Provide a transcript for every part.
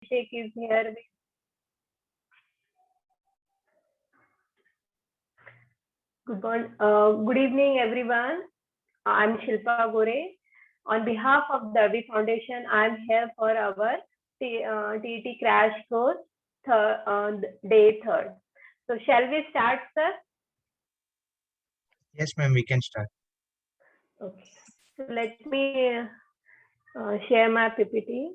Abhishek is here. Good evening, everyone. I'm Shilpa Gore. On behalf of the Darby Foundation, I'm here for our TET crash course, day 3rd. So, shall we start, sir? Yes, ma'am, we can start. Okay. So, let me share my PPT.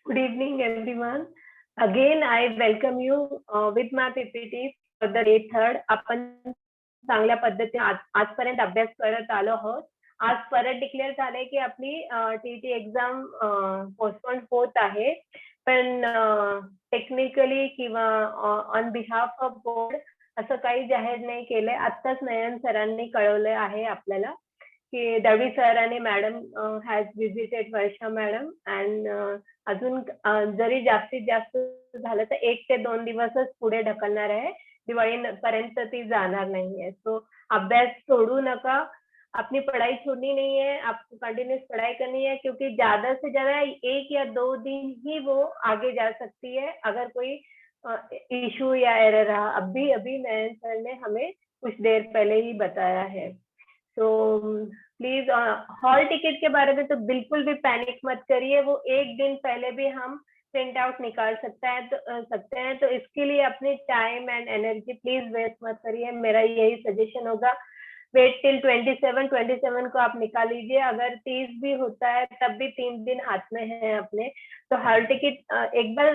Good evening, everyone. Again, I welcome you with my PPT for the day 3rd. आपण चांगल्या पद्धतीने आजपर्यंत अभ्यास करत आलो आहोत. आज परत declare झालंय की आपली टीटी एक्झाम पोस्टपोन होत आहे. पण टेक्निकली किंवा ऑन बिहाफ ऑफ बोर्ड असं काही जाहीर नाही केलंय. आत्ताच नयन सरांनी कळवलं आहे आपल्याला की दळवी सर आणि madam has visited Varsha madam and अजून जरी जास्तीत जास्त झालं तर 1 ते 2 दिवसच पुढे ढकलणार आहे. दिवाळीपर्यंत ती जाणार नाहीये. सो अभ्यास सोडू नका. अपनी पढ़ाई छोड़नी नहीं है, आपको कंटिन्यूस पढ़ाई करनी है, क्योंकि ज्यादा से ज्यादा 1 या 2 दिन ही वो आगे जा सकती है अगर कोई इशू या एरर रहा. अभी नयन सर ने हमें कुछ देर पहले ही बताया है. तो प्लीज हॉल टिकट के बारे में तो बिल्कुल भी पैनिक मत करिए. वो 1 दिन पहले भी हम प्रिंट आउट निकाल सकते हैं. तो इसके लिए अपनी time and energy please waste मत करिए. मेरा यही सजेशन होगा. वेट टिल 27 को आप निकाल लीजिए. अगर 30 भी होता है तब भी 3 दिन हाथ में है अपने. तो हॉल टिकट एक बार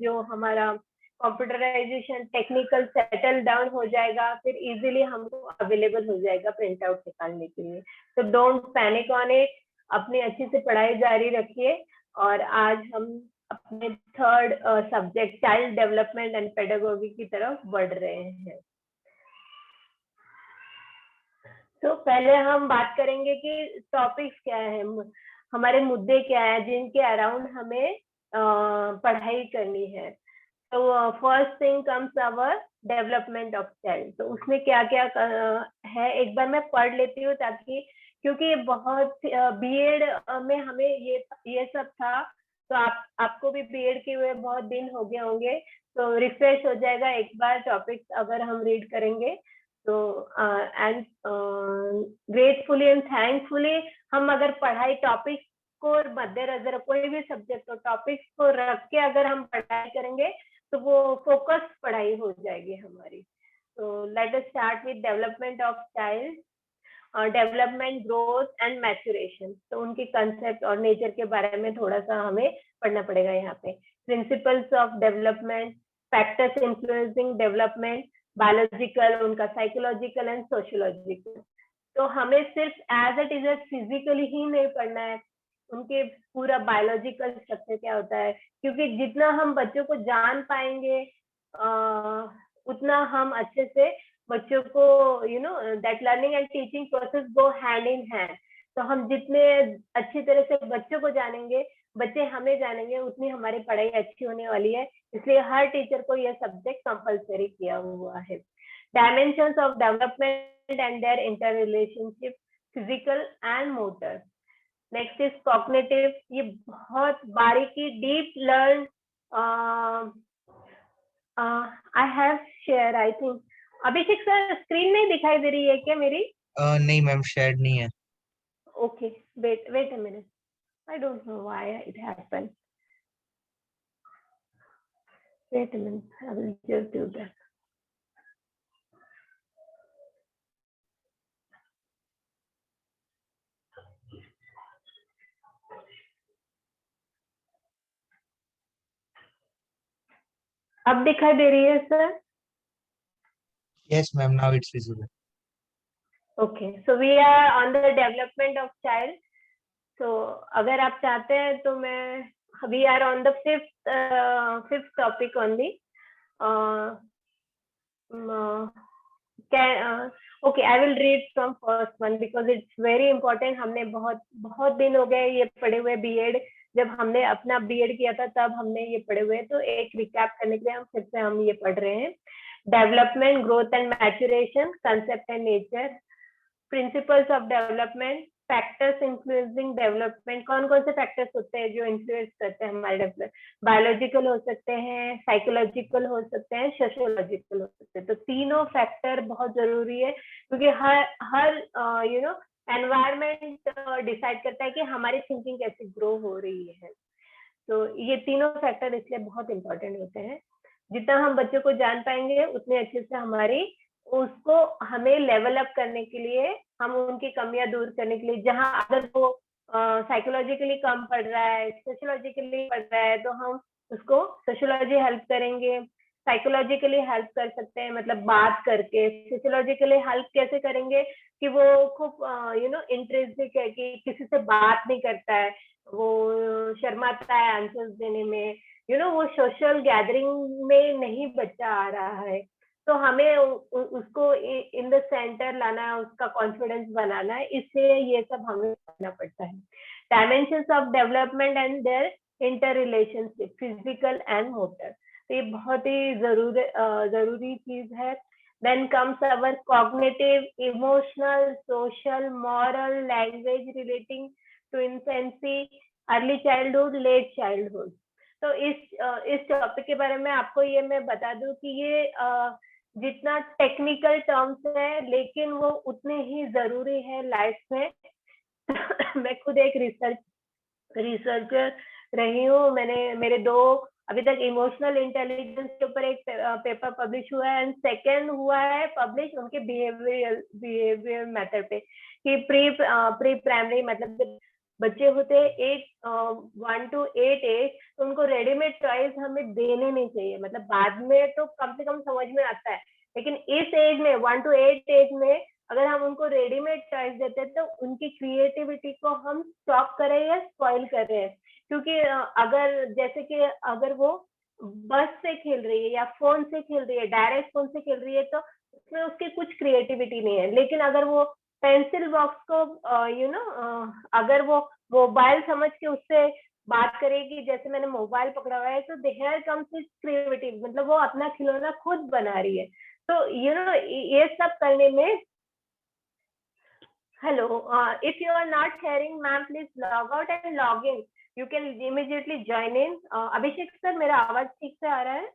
जो हमारा कंप्यूटराइजेशन टेक्निकल सेटल डाउन हो जाएगा फिर इजीली हमको अवेलेबल हो जाएगा प्रिंट आउट निकालने के लिए. तो डोंट पैनिक ऑन इट. अपनी अच्छी से पढ़ाई जारी रखिए. और आज हम अपने 3rd subject child development and pedagogy की तरफ बढ़ रहे हैं. तो पहले हम बात करेंगे कि टॉपिक्स क्या है, हमारे मुद्दे क्या है जिनके अराउंड हमें पढ़ाई करनी है. तो first thing comes our development of child. तो उसमें क्या क्या है एक बार मैं पढ़ लेती हूँ ताकि, क्योंकि बहुत बीएड में हमें ये सब था. तो आपको भी बीएड के हुए बहुत दिन हो गए होंगे. तो रिफ्रेश हो जाएगा एक बार टॉपिक्स अगर हम रीड करेंगे. तो एंड ग्रेटफुली एंड थैंकफुली हम अगर पढ़ाई टॉपिक्स को मद्देनजर कोई भी सब्जेक्ट हो टॉपिक्स को रख के अगर हम पढ़ाई करेंगे तो वो फोकस पढ़ाई हो जाएगी हमारी. तो let us start with development of child. Development, growth and maturation. तो उनके कंसेप्ट और नेचर के बारे में थोड़ा सा हमें पढ़ना पड़ेगा यहाँ पे. Principles of development, factors influencing development, biological, उनका साइकोलॉजिकल एंड सोशियोलॉजिकल. तो हमें सिर्फ एज इट इज फिजिकली ही नहीं पढ़ना है, उनके पूरा बायोलॉजिकल स्ट्रक्चर क्या होता है. क्योंकि जितना हम बच्चों को जान पाएंगे उतना हम अच्छे से बच्चों को that learning and teaching process go hand in hand. तो हम जितने अच्छी तरह से बच्चों को जानेंगे, बच्चे हमें जानेंगे, उतनी हमारी पढ़ाई अच्छी होने वाली है. इसलिए हर टीचर को यह सब्जेक्ट कंपलसरी किया हुआ है. Dimensions of development and their inter relationship, physical and motor. Next is cognitive. ये बहुत बारीकी deep learn. I have share I think. Abhishek sir screen नहीं दिखाई दे रही है क्या मेरी? नहीं मैम, शेयर नहीं है. Okay, wait a minute. I don't know why it happened. Wait a minute, I will just do that. अब दिखाई दे रही है sir? Yes ma'am, now it's visible. Okay, so we are on the development of child. So अगर आप चाहते हैं तो मैं we are on the fifth topic only. Okay, I will read from first one because it's very important. हमने बहुत बहुत दिन हो गए ये पढ़े हुए बीएड, जब हमने अपना बीएड किया था तब हमने ये पढ़े हुए, तो एक रिकैप करने के लिए हम फिर से हम ये पढ़ रहे हैं। Development, growth and maturation, concept and nature, principles of development, factors influencing development. कौन कौन से फैक्टर्स होते हैं जो इन्फ्लुएंस करते हैं हमारे डेवलपमेंट? बायोलॉजिकल हो सकते हैं, साइकोलॉजिकल हो सकते हैं, सोशियोलॉजिकल हो सकते हैं। तो तीनों फैक्टर बहुत जरूरी है, क्योंकि हर हर एनवायरमेंट डिसाइड करता है कि हमारी थिंकिंग कैसे ग्रो हो रही है। तो ये तीनों फैक्टर इसलिए बहुत इंपॉर्टेंट होते हैं। जितना हम बच्चों को जान पाएंगे उतने अच्छे से हमारी उसको हमें लेवल अप करने के लिए, हम उनकी कमियां दूर करने के लिए, जहां अगर वो साइकोलॉजिकली कम पढ़ रहा है, सोशियोलॉजिकली पढ़ रहा है, तो हम उसको सोशियोलॉजी हेल्प करेंगे, साइकोलॉजिकली हेल्प कर सकते हैं, मतलब बात करके। सोशियोलॉजिकली हेल्प कैसे करेंगे कि वो खूब इंटरेस्टिंग है कि किसी से बात नहीं करता है, वो शर्माता है आंसर्स देने में, वो सोशल गैदरिंग में नहीं बच्चा आ रहा है, तो हमें उसको इन द सेंटर लाना है, उसका कॉन्फिडेंस बनाना है, इससे ये सब हमें करना पड़ता है। Dimensions of development and their inter relationship, physical and motor, तो ये बहुत ही जरूरी चीज है। Then comes our cognitive, emotional, social, moral, language relating to infancy, early childhood, late childhood. तो इस टॉपिक के बारे में आपको ये मैं बता दूं कि ये जितना टेक्निकल टर्म्स है लेकिन वो उतने ही जरूरी है लाइफ में। मैं खुद एक रिसर्चर रही हूँ। मेरे दो अभी तक इमोशनल इंटेलिजेंस के ऊपर एक पेपर पब्लिश हुआ है, एंड सेकेंड हुआ है पब्लिश उनके बिहेवियर मेथड पे, कि प्री प्राइमरी मतलब बच्चे होते एक 1 to 8 एज, तो उनको रेडीमेड टॉयज हमें देने नहीं चाहिए। मतलब बाद में तो कम से कम समझ में आता है, लेकिन इस एज में 1 to 8 एज में अगर हम उनको रेडीमेड टॉयज देते हैं तो उनकी क्रिएटिविटी को हम स्टॉप कर रहे हैं या स्पॉइल कर रहे हैं। क्योंकि अगर जैसे कि अगर वो बस से खेल रही है या फोन से खेल रही है, डायरेक्ट फोन से खेल रही है, तो उसमें उसकी कुछ क्रिएटिविटी नहीं है। लेकिन अगर वो पेंसिल बॉक्स को अगर वो मोबाइल समझ के उससे बात करेगी, जैसे मैंने मोबाइल पकड़ा हुआ है, तो देयर कम्स इज क्रिएटिविटी, मतलब वो अपना खिलौना खुद बना रही है। तो ये सब करने में, hello, if you are not hearing ma'am, please log out and log in, you can immediately join in. Abhishek sir, मेरा आवाज ठीक से आ रहा है?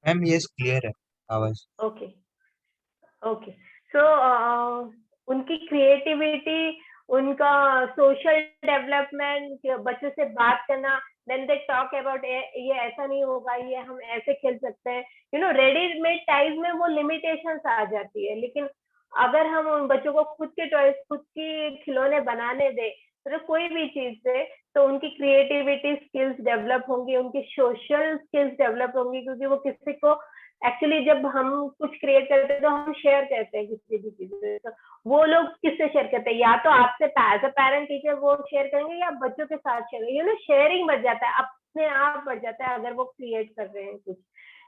मैम यस क्लियर है आवाज। Okay okay. सो उनकी क्रिएटिविटी, उनका सोशल डेवलपमेंट, बच्चों से बात करना, देन दे टॉक अबाउट ये ऐसा नहीं होगा, ये हम ऐसे खेल सकते हैं। रेडीमेड टाइज में वो लिमिटेशंस आ जाती है, लेकिन अगर हम उन बच्चों को खुद के टॉयज, खुद की खिलौने बनाने दे, तो कोई भी चीज से, तो उनकी क्रिएटिविटी स्किल्स डेवलप होंगी, उनकी सोशल स्किल्स डेवलप होंगी, क्योंकि वो किसी को एक्चुअली जब हम कुछ क्रिएट करते हैं तो हम शेयर करते हैं किसी भी चीज से, तो वो लोग किससे शेयर करते हैं? या तो आपसे एज अ पेरेंट टीचर वो शेयर करेंगे, या बच्चों के साथ शेयर करेंगे। शेयरिंग बढ़ जाता है, अपने आप बढ़ जाता है अगर वो क्रिएट कर रहे हैं कुछ।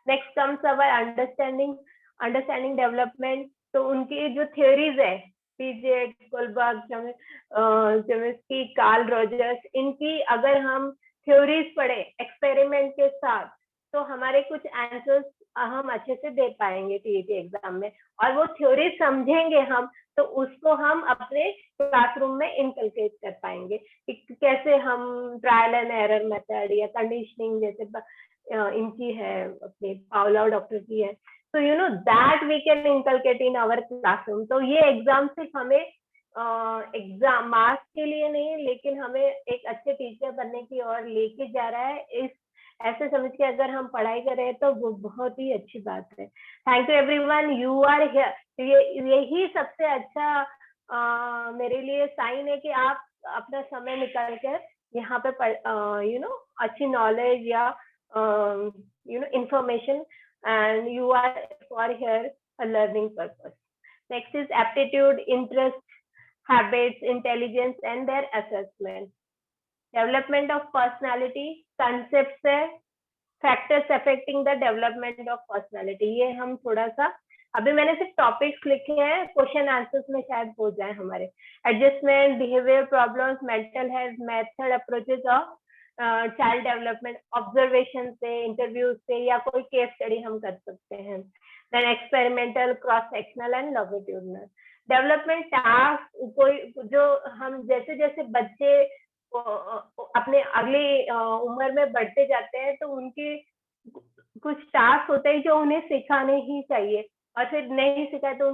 Next comes our understanding development. तो उनकी जो थ्योरीज है, पीजे कोलबर्ग, चेमिस्की, कार्ल रोजर्स, इनकी अगर हम थ्योरीज पढ़े एक्सपेरिमेंट के साथ, तो हमारे कुछ आंसर्स हम अच्छे से दे पाएंगे टीईटी एग्जाम में, और वो थ्योरी समझेंगे हम, तो उसको हम अपने क्लासरूम में इनकलकेट कर पाएंगे कि कैसे हम ट्रायल एंड एरर मेथड या कंडीशनिंग, जैसे इनकी है अपनी पाउला डॉक्टर की है, तो that we can inculcate in our classroom. तो ये एग्जाम सिर्फ हमें एग्जाम मार्क्स के लिए नहीं, लेकिन हमें एक अच्छे टीचर बनने की ओर लेके जा रहा है। इस ऐसे समझ के अगर हम पढ़ाई कर रहे हैं तो वो बहुत ही अच्छी बात है। Thank you everyone, you are here. यही सबसे अच्छा मेरे लिए साइन है कि आप अपना समय निकाल कर यहाँ पे अच्छी नॉलेज या information, and you are for here for learning purpose. Next is aptitude, interest, habits, intelligence and their assessment. Development of personality, concepts है, factors affecting the development of personality, ये हम थोड़ा सा अभी मैंने सिर्फ टॉपिक्स लिखे हैं, क्वेश्चन आंसर्स में शायद हो जाए हमारे। Adjustment, behaviour problems, mental health, method, approaches of child development, observation से, इंटरव्यू से, या कोई केस स्टडी हम कर सकते हैं। Then experimental, cross sectional and longitudinal. Development task, कोई जो हम जैसे जैसे बच्चे अपने अगली उम्र में बढ़ते जाते हैं तो उनकी कुछ टास्क होते हैं जो उन्हें सिखाने ही चाहिए, और फिर नहीं सिखाए तो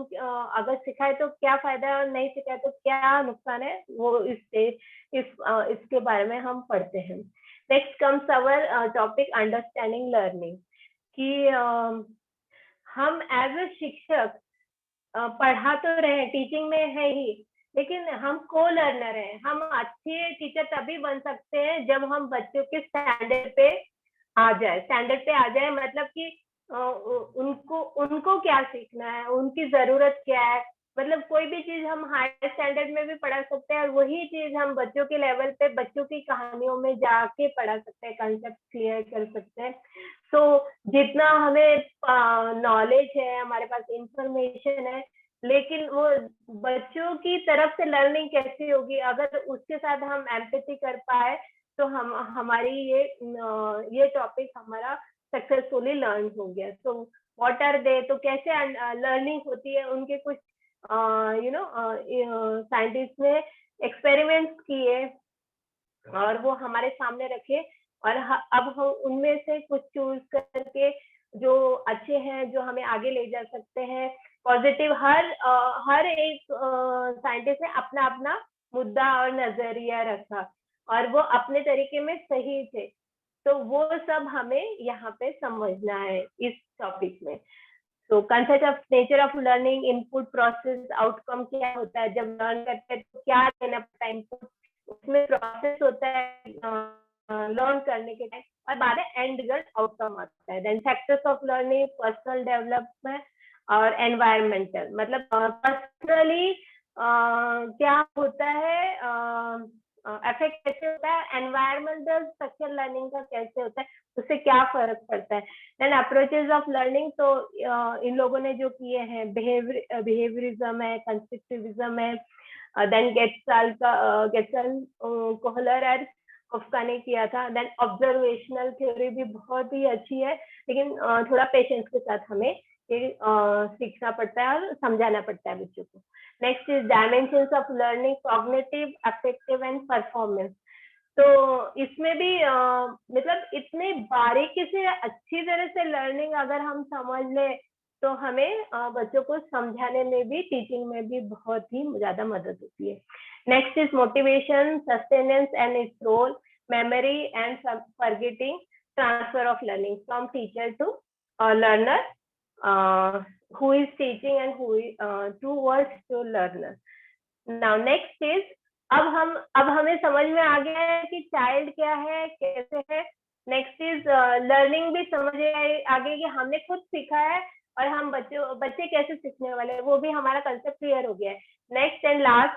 अगर सिखाए तो क्या फायदा है और नहीं सिखाए तो क्या नुकसान है, वो इसके बारे में हम पढ़ते हैं। Next comes our topic understanding learning, कि हम एज अ शिक्षक पढ़ा तो रहे, टीचिंग में है ही, लेकिन हम को लर्नर हैं। हम अच्छे टीचर तभी बन सकते हैं जब हम बच्चों के स्टैंडर्ड पे आ जाए। स्टैंडर्ड पे आ जाए मतलब कि उनको उनको क्या सीखना है, उनकी जरूरत क्या है। मतलब कोई भी चीज हम हायर स्टैंडर्ड में भी पढ़ा सकते हैं और वही चीज हम बच्चों के लेवल पे बच्चों की कहानियों में जाके पढ़ा सकते हैं, कंसेप्ट क्लियर कर सकते हैं। तो जितना हमें नॉलेज है, हमारे पास इंफॉर्मेशन है, लेकिन वो बच्चों की तरफ से लर्निंग कैसी होगी, अगर उसके साथ हम एम्पैथी कर पाए तो हम हमारी ये टॉपिक हमारा सक्सेसफुली लर्न हो गया। तो व्हाट आर दे, तो कैसे लर्निंग होती है, उनके कुछ साइंटिस्ट ने एक्सपेरिमेंट्स किए और वो हमारे सामने रखे, और अब हम उनमें से कुछ चूज करके जो अच्छे हैं, जो हमें आगे ले जा सकते हैं पॉजिटिव। हर एक साइंटिस्ट ने अपना अपना मुद्दा और नजरिया रखा और वो अपने तरीके में सही थे। तो वो सब हमें यहाँ पे समझना है इस टॉपिक में। तो concept of nature of learning, input, process, outcome क्या होता है जब लर्न करते हैं, तो क्या देना पड़ता है इनपुट, उसमें प्रोसेस होता है लर्न करने के टाइम, और बाद में एंड रिजल्ट आउटकम आता है। Then factors of learning, personal development और एनवायरमेंटल। मतलब पर्सनली क्या होता है, इफेक्ट कैसे होता है, एनवायरमेंटल स्ट्रक्चर लर्निंग का कैसे होता है, उससे क्या फर्क पड़ता है। देन अप्रोचेस ऑफ लर्निंग, तो इन लोगों ने जो किए हैं, बिहेवियरिज्म है, कंस्ट्रक्टिविज्म है, देन गेटसल, कोहलर और कोफ्का ने किया था। देन ऑब्जर्वेशनल थ्योरी भी बहुत ही अच्छी है, लेकिन थोड़ा पेशेंस के साथ हमें ये सीखना पड़ता है और समझाना पड़ता है बच्चों को। Next is dimensions of learning, cognitive, affective and performance. तो इसमें भी मतलब इतने बारीकी से अच्छी तरह से लर्निंग अगर हम समझ ले तो हमें बच्चों को समझाने में भी, टीचिंग में भी बहुत ही ज्यादा मदद होती है। Next is motivation, sustenance and its role, memory and forgetting, transfer of learning from teacher to learner, who is teaching and who is towards to learner. Now next is, अब हमें समझ में आ गया है कि चाइल्ड क्या है, कैसे है। नेक्स्ट इज लर्निंग भी समझ आ गई कि हमने खुद सीखा है और हम बच्चे कैसे सीखने वाले हैं, वो भी हमारा कंसेप्ट क्लियर हो गया है। नेक्स्ट एंड लास्ट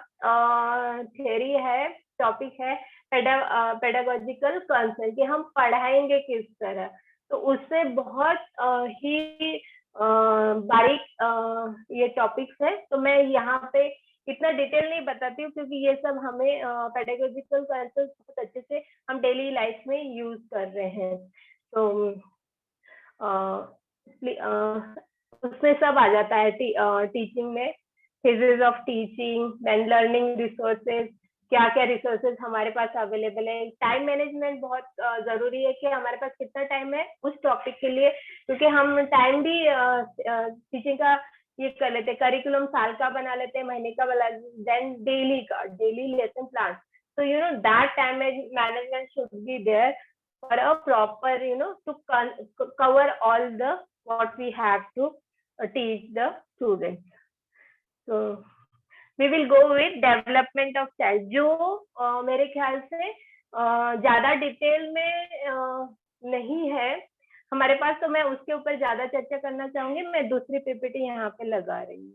थियरी है, टॉपिक है पेडागोजिकल कंसर्न, कि हम पढ़ाएंगे किस तरह। तो उससे बहुत ही बारीक ये टॉपिक्स है, तो मैं यहाँ पे इतना डिटेल नहीं बताती हूँ क्योंकि ये सब हमें पेडागोजिकल कंसेप्ट बहुत अच्छे से हम डेली लाइफ में यूज कर रहे हैं। तो उसमें सब आ जाता है टीचिंग में, phases of teaching, then learning resources, क्या क्या रिसोर्सेज हमारे पास अवेलेबल है। टाइम मैनेजमेंट बहुत जरूरी है कि हमारे पास कितना टाइम है उस टॉपिक के लिए, क्योंकि हम टाइम भी टीचिंग का ये कर लेते हैं, करिकुलम साल का बना लेते हैं, महीने का बना, then daily lesson plan. So that time management should be there for a proper to cover all the what we have to teach the students. So we will go with development of child, जो मेरे ख्याल से ज्यादा detail में नहीं है हमारे पास, तो मैं उसके ऊपर ज्यादा चर्चा करना चाहूंगी। मैं दूसरी पीपीटी यहाँ पे लगा रही हूँ।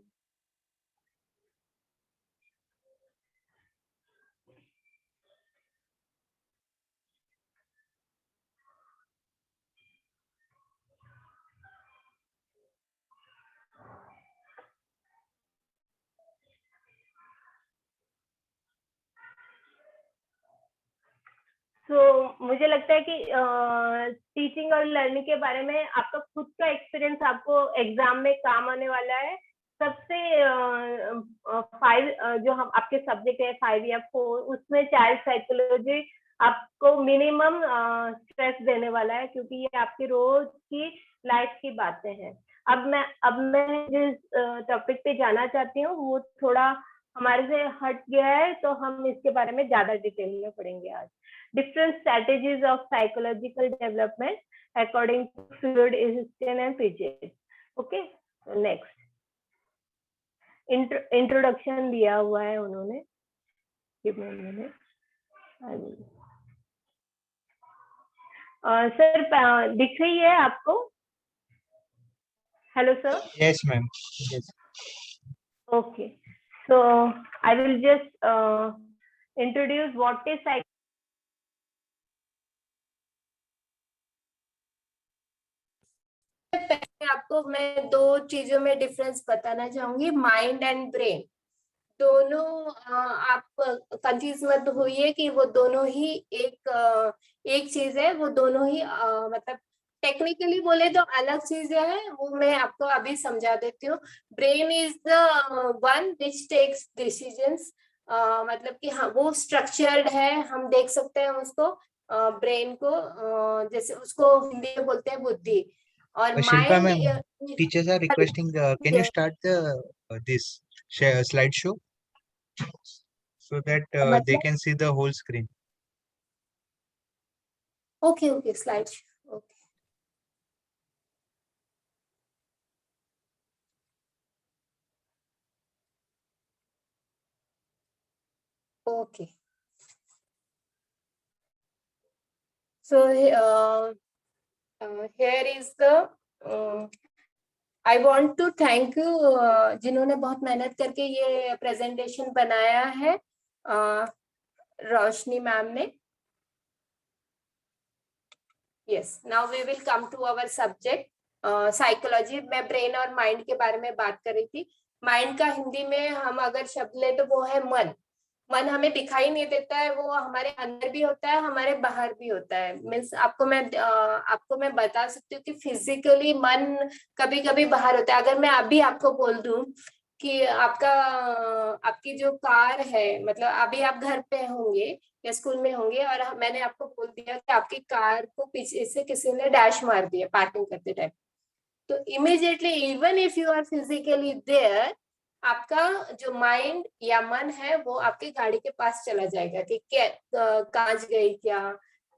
मुझे लगता है कि टीचिंग और लर्निंग के बारे में आपका खुद का एक्सपीरियंस आपको एग्जाम में काम आने वाला है। सबसे 5 जो हम आपके सब्जेक्ट है 5 या 4, उसमें चाइल्ड साइकोलॉजी आपको मिनिमम स्ट्रेस देने वाला है, क्योंकि ये आपकी रोज की लाइफ की बातें हैं। अब मैं जिस टॉपिक पे जाना चाहती हूँ वो थोड़ा हमारे से हट गया है, तो हम इसके बारे में ज्यादा डिटेल में पढ़ेंगे आज। Different strategies of psychological development according to Freud, Einstein and Piaget. Okay, so next introduction दिया हुआ है उन्होंने। सर दिख रही है आपको? Hello sir. Yes, ma'am. Yes. Okay, so I will just introduce what is psychology. पहले आपको मैं 2 चीजों में डिफरेंस बताना चाहूंगी, माइंड एंड ब्रेन। दोनों आप कंफ्यूज मत होइए कि वो दोनों ही एक चीज है। वो दोनों ही मतलब टेक्निकली बोले तो अलग चीजें हैं, वो मैं आपको अभी समझा देती हूँ। Brain is the one which takes decisions, मतलब कि हाँ वो स्ट्रक्चर्ड है, हम देख सकते हैं उसको, ब्रेन को, जैसे उसको हिंदी में बोलते हैं बुद्धि। और Shilpa mind, ma'am, teachers are requesting, can you start the this slideshow so that they मतलब can see the whole screen? Okay okay slide okay. Okay. So here is the I want to thank you जिन्होंने बहुत मेहनत करके ये presentation बनाया है, रोशनी ma'am ने। Yes, now we will come to our subject psychology. मैं ब्रेन और माइंड के बारे में बात कर रही थी। माइंड का हिंदी में हम अगर शब्द ले तो वो है मन। मन हमें दिखाई नहीं देता है, वो हमारे अंदर भी होता है, हमारे बाहर भी होता है। मीन्स आपको मैं बता सकती हूँ कि फिजिकली मन कभी कभी बाहर होता है। अगर मैं अभी आपको बोल दूं कि आपकी जो कार है, मतलब अभी आप घर पे होंगे या स्कूल में होंगे और मैंने आपको बोल दिया कि आपकी कार को पीछे से किसी ने डैश मार दिया पार्किंग करते टाइम, तो immediately even if you are physically there, आपका जो माइंड या मन है वो आपकी गाड़ी के पास चला जाएगा कि क्या कांच गई, क्या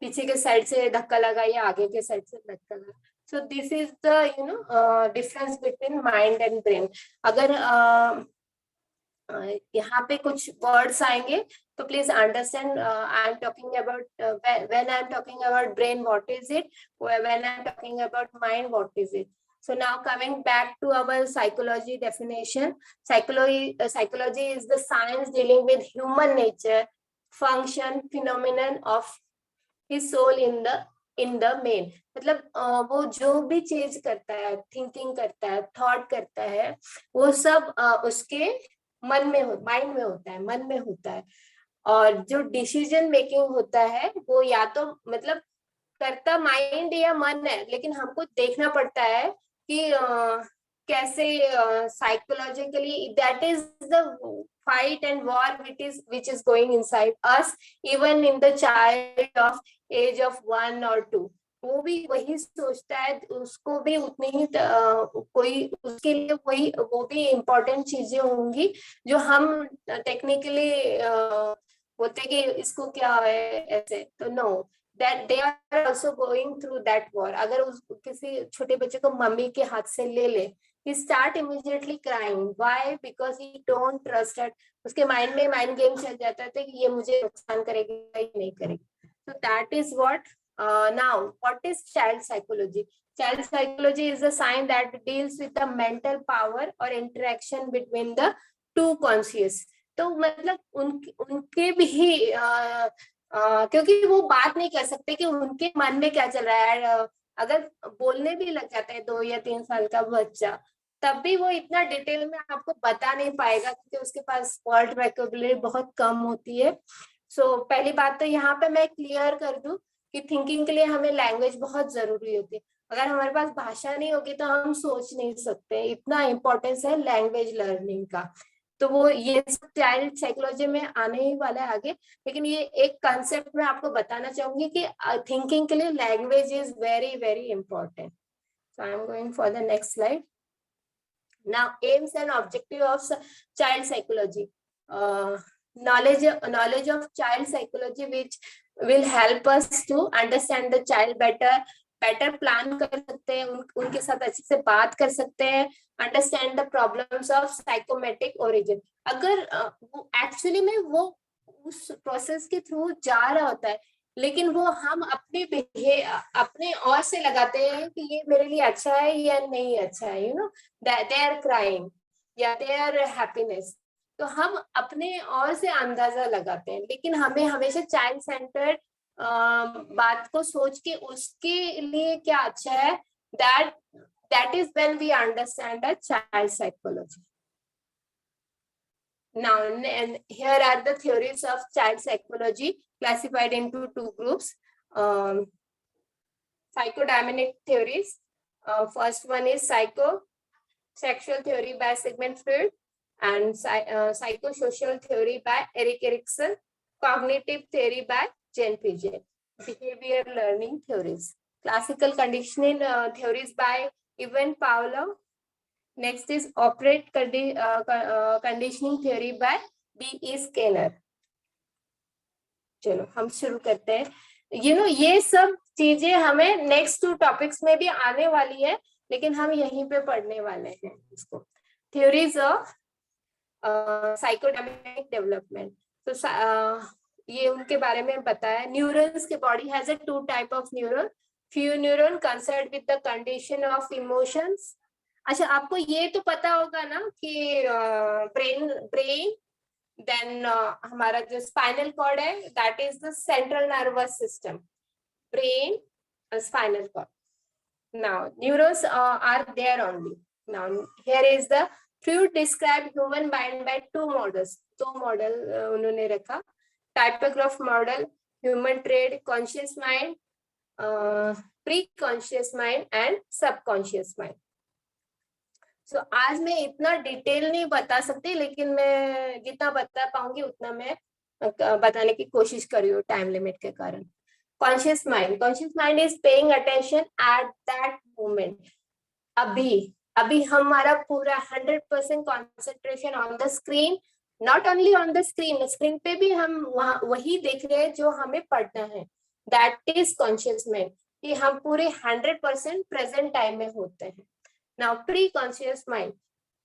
पीछे के साइड से धक्का लगा या आगे के साइड से धक्का लगा। So this is the difference between mind and brain. अगर यहाँ पे कुछ वर्ड्स आएंगे तो please understand, I am talking about when I am talking about brain what is it, when I am talking about mind what is it. So now coming back to our psychology definition, psychology is the science dealing with human nature, function, phenomenon of his soul in the main। मतलब वो जो भी चीज करता है, thinking करता है, thought करता है, वो सब उसके मन में माइंड में होता है, मन में होता है। और जो डिसीजन मेकिंग होता है वो या तो मतलब करता माइंड या मन है, लेकिन हमको देखना पड़ता है कि कैसे psychologically that is the fight and war which is going inside us even in the child of age of 1 or 2। वो भी वही सोचता है, उसको भी उतनी ही कोई उसके लिए वही वो भी इम्पोर्टेंट चीजें होंगी जो हम टेक्निकली बोलते हैं कि इसको क्या है ऐसे, तो no, that they are also going through that war। अगर किसी छोटे बच्चे को मम्मी के हाथ से ले ले, he start immediately crying, why? Because he don't trust it। उसके माइंड में माइंड गेम चल जाता है कि ये मुझे नुकसान करेगी या नहीं करेगी। so that is what now what is child psychology? Child psychology is a science that deals with the mental power or interaction between the two conscious। तो मतलब उनके भी क्योंकि वो बात नहीं कर सकते कि उनके मन में क्या चल रहा है। अगर बोलने भी लग जाता है 2 या 3 साल का बच्चा, तब भी वो इतना डिटेल में आपको बता नहीं पाएगा क्योंकि उसके पास वर्ड वोकैबुलरी बहुत कम होती है। सो पहली बात तो यहाँ पे मैं क्लियर कर दूं कि थिंकिंग के लिए हमें लैंग्वेज बहुत जरूरी होती है। अगर हमारे पास भाषा नहीं होगी तो हम सोच नहीं सकते, इतना इम्पोर्टेंस है लैंग्वेज लर्निंग का। तो वो ये चाइल्ड साइकोलॉजी में आने ही वाला है आगे, लेकिन ये एक कंसेप्ट मैं आपको बताना चाहूंगी कि थिंकिंग के लिए language is very very important. So I am going for the next slide. Now AIIMS and objective of child psychology. knowledge of child psychology which will help us to understand the child better plan कर सकते हैं, उनके साथ अच्छे से बात कर सकते हैं, understand the problems of psychosomatic origin. अगर वो एक्चुअली में वो उस प्रोसेस के थ्रू जा रहा होता है, लेकिन वो हम अपने और से लगाते हैं कि ये मेरे लिए अच्छा है या नहीं अच्छा है, यू नो देयर क्राइम या देयर हैप्पीनेस, तो हम अपने और से अंदाजा लगाते हैं। लेकिन हमें हमेशा चाइल्ड सेंटर्ड बात को सोच के उसके लिए क्या अच्छा है, that is when we understand a child psychology. Now, and here are the theories of child psychology classified into two groups. Psychodynamic theories. First one is psychosexual theory by Sigmund Freud, and psychosocial theory by Erik Erikson. Cognitive theory by Jane Piaget. Behavior learning theories. Classical conditioning theories by Ivan Pavlov. Next is operant conditioning theory by B.E. Skinner. चलो हम शुरू करते हैं। ये सब चीजें हमें next 2 topics में भी आने वाली है, लेकिन हम यहीं पे पढ़ने वाले हैं इसको। थ्योरीज ऑफ साइकोडायनेमिक डेवलपमेंट, तो ये उनके बारे में बताया। न्यूरॉन्स के body has a 2 type of neuron. Few neuron concerned with the condition of emotions. अच्छा, आपको ये तो पता होगा ना कि ब्रेन देन हमारा जो स्पाइनल कॉर्ड है, that is the central nervous system, brain, spinal cord. Now neurons are there only. Now here is the Freud described human mind by 2 models. 2 model उन्होंने रखा। Topographic model, human trait, conscious mind, pre conscious mind and subconscious mind. So आज मैं इतना detail नहीं बता सकती, लेकिन मैं जितना बता पाऊंगी उतना मैं बताने की कोशिश कर रही हूँ टाइम लिमिट के कारण। Conscious mind is paying attention at that moment. अभी हमारा पूरा 100% concentration on the screen, not only on the screen पे भी हम वही देख रहे हैं जो हमें पढ़ना है। That is conscious mind, कि हम पूरे 100% present time में होते हैं। Now pre-conscious mind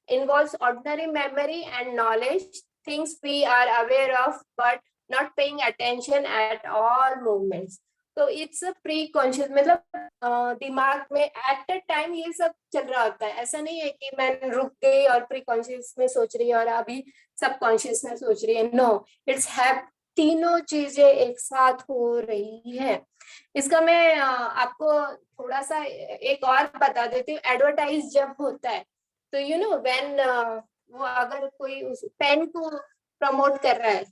involves ordinary memory and knowledge, things we are aware of but not paying attention at all moments. तो इट्स प्री कॉन्शियस, मतलब दिमाग में एट अ टाइम ये सब चल रहा होता है। ऐसा नहीं है कि मैं रुक गई और प्री कॉन्शियस में सोच रही है और अभी सब कॉन्शियस में सोच रही है। नो, इट्स हैव तीनों चीजें एक साथ हो रही है। इसका मैं आपको थोड़ा सा एक और बता देती हूँ। एडवर्टाइज जब होता है तो यू नो व्हेन वो अगर कोई उस पेन को प्रमोट कर रहा है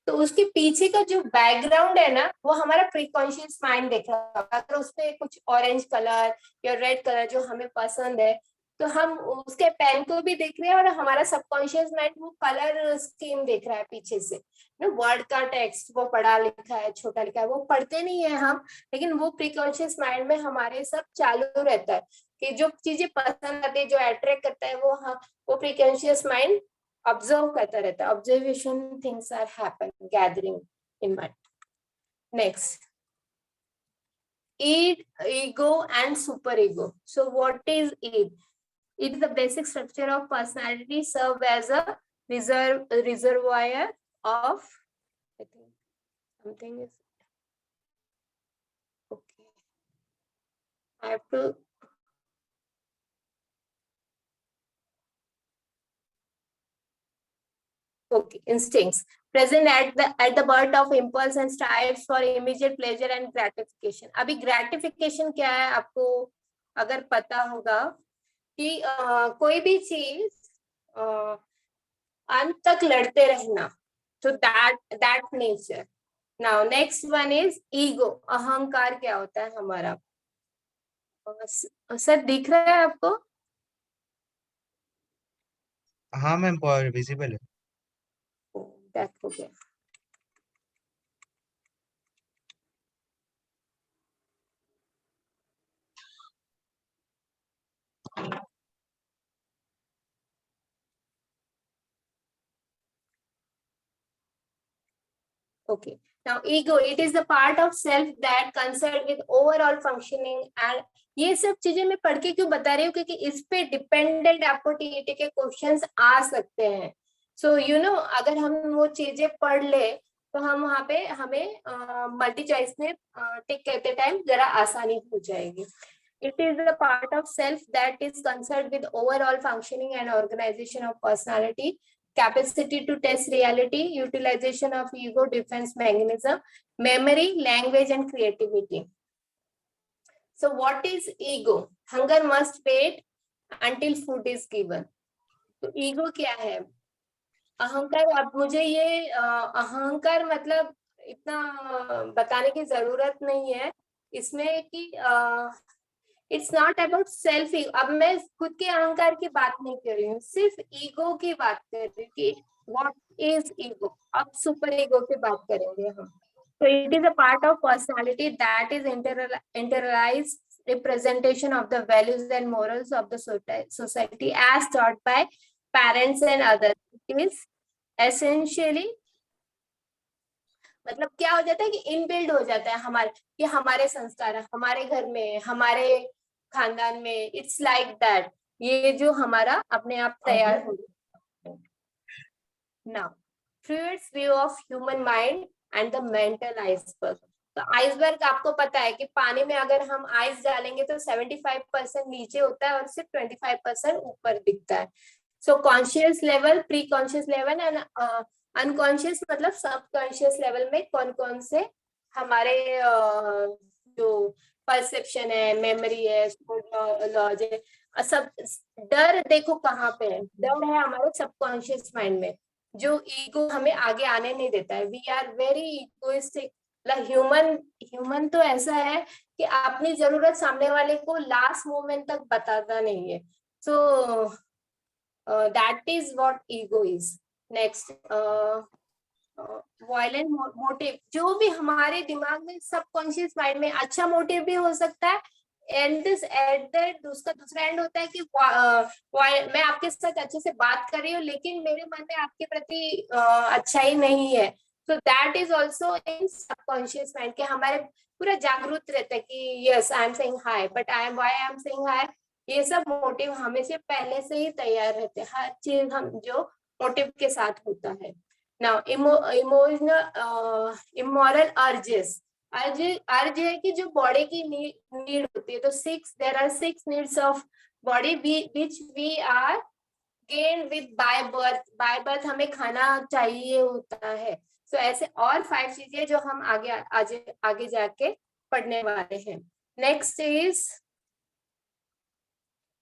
तो उसके पीछे का जो बैकग्राउंड है ना, वो हमारा प्रीकॉन्शियस माइंड देख रहा है। अगर उसमें कुछ ऑरेंज कलर या रेड कलर जो हमें पसंद है तो हम उसके पेन को भी देख रहे हैं और हमारा सबकॉन्शियस माइंड वो कलर स्कीम देख रहा है पीछे से। वर्ड का टेक्स्ट वो पढ़ा लिखा है, छोटा लिखा है, वो पढ़ते नहीं है हम, लेकिन वो प्रीकॉन्शियस माइंड में हमारे सब चालू रहता है कि जो चीजें पसंद आती है, जो अट्रैक्ट करता है, वो प्रीकॉन्शियस माइंड ऑब्जर्व करता रहता है। Observation things are happen gathering in mind. Next, id, ego and super ego. So what is id? It is the basic structure of personality, serve as a reservoir of, I think something is okay. I have to okay, instincts present at the birth of impulse and strives for immediate pleasure and gratification. अभी gratification क्या है आपको अगर पता होगा कि कोई भी चीज अंत तक लड़ते रहना, तो that nature, now next one is ego, अहंकार क्या होता है हमारा। सर दिख रहा है आपको? हाँ मैम, विजिबल है। बैक हो गया। Okay. Now, ego, it is the part of self that concerned with overall functioning and ये सब चीजें मैं पढ़ के क्यों बता रही हूँ, क्योंकि इस पे डिपेंडेंट आपको टीईटी के क्वेश्चंस आ सकते हैं। सो यू नो, अगर हम वो चीजें पढ़ ले तो हम वहाँ पे हमें मल्टी चॉइस में टिक करते टाइम जरा आसानी हो जाएगी। It is a part of self that is concerned with overall functioning and organization of personality, capacity to test reality, utilization of ego defense mechanism, memory, language, and creativity. So what is ego? Hunger must wait until food is given. तो ego क्या है? अहंकार। अब मुझे ये अहंकार मतलब इतना बताने की जरूरत नहीं है इसमें कि इट्स नॉट अबाउट सेल्फ। अब मैं खुद के अहंकार की बात नहीं कर रही हूँ, सिर्फ ईगो की बात कर रही हूँ कि व्हाट इज ईगो। अब सुपर ईगो की बात करेंगे हम। So it is a part of personality that is internalized representation of the values and morals of the society as taught by parents and others. It is essentially, मतलब क्या हो जाता है कि इनबिल्ड हो जाता है हमारे, कि हमारे संस्कार हमारे घर में, हमारे खानदान में, इट्स लाइक दैट, ये जो हमारा अपने आप तैयार हो जाता है। Now fluids view of human mind and the mental iceberg. तो आइसबर्ग आपको पता है कि पानी में अगर हम आइस डालेंगे तो 75% नीचे होता है और सिर्फ 25% ऊपर दिखता है। So conscious level, pre conscious level and unconscious, मतलब सबकॉन्शियस लेवल में कौन कौन से हमारे जो परसेप्शन है, मेमोरी है, लॉज है, सब। डर देखो कहाँ पे है, डर है हमारे सबकॉन्शियस माइंड में, जो ईगो हमें आगे आने नहीं देता है। We are very egoistic. Human तो ऐसा है कि अपनी जरूरत सामने वाले को लास्ट मोमेंट तक बताता नहीं है। So that is what ego is. Next, violent motive, जो भी हमारे दिमाग में सबकॉन्शियस माइंड में, अच्छा मोटिव भी हो सकता है एंड दिस एट दैट उसका दूसरा एंड होता है कि मैं आपके साथ अच्छे से बात कर रही हूँ लेकिन मेरे मन में आपके प्रति अच्छा ही नहीं है। So that is also in subconscious mind के हमारे पूरा जागरूक रहता है कि yes I am saying hi but I am why I am saying hi. ये सब मोटिव हमें से पहले से ही तैयार रहते हैं, हर चीज हम जो मोटिव के साथ होता है। नाउ इमोशनल इमोरल अर्जेस, अर्ज है कि जो बॉडी की नीड होती है। तो there are 6 needs of body which we are gain with by birth. By birth हमें खाना चाहिए होता है। सो ऐसे और 5 चीजें जो हम आगे जाके पढ़ने वाले हैं। Next is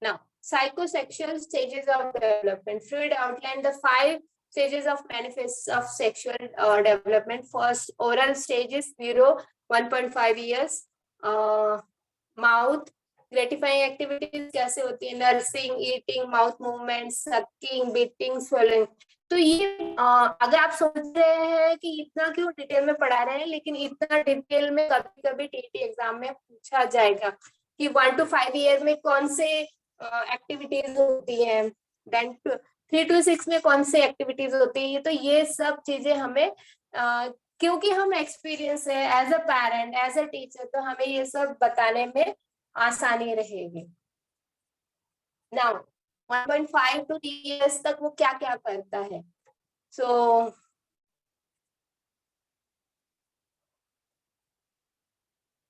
now psychosexual stages of development. Freud outlined the 5 stages of manifest of sexual development. First, oral stages 0 1.5 years. Mouth gratifying activities कैसे होती है, nursing, eating, mouth movements, sucking, beating, swallowing. तो ये अगर आप सोच रहे हैं कि इतना क्यों डिटेल में पढ़ा रहे हैं, लेकिन इतना डिटेल में कभी कभी टीटी एग्जाम में पूछा जाएगा कि 1 to 5 ईयर में कौन से एक्टिविटीज होती है, देन 3 to 6 में कौन सी एक्टिविटीज होती है। तो ये सब चीजें हमें क्योंकि हम एक्सपीरियंस है as a parent, as a teacher, तो हमें ये सब बताने में आसानी रहेगी। नाउ 1.5 to 3 years तक वो क्या क्या करता है। सो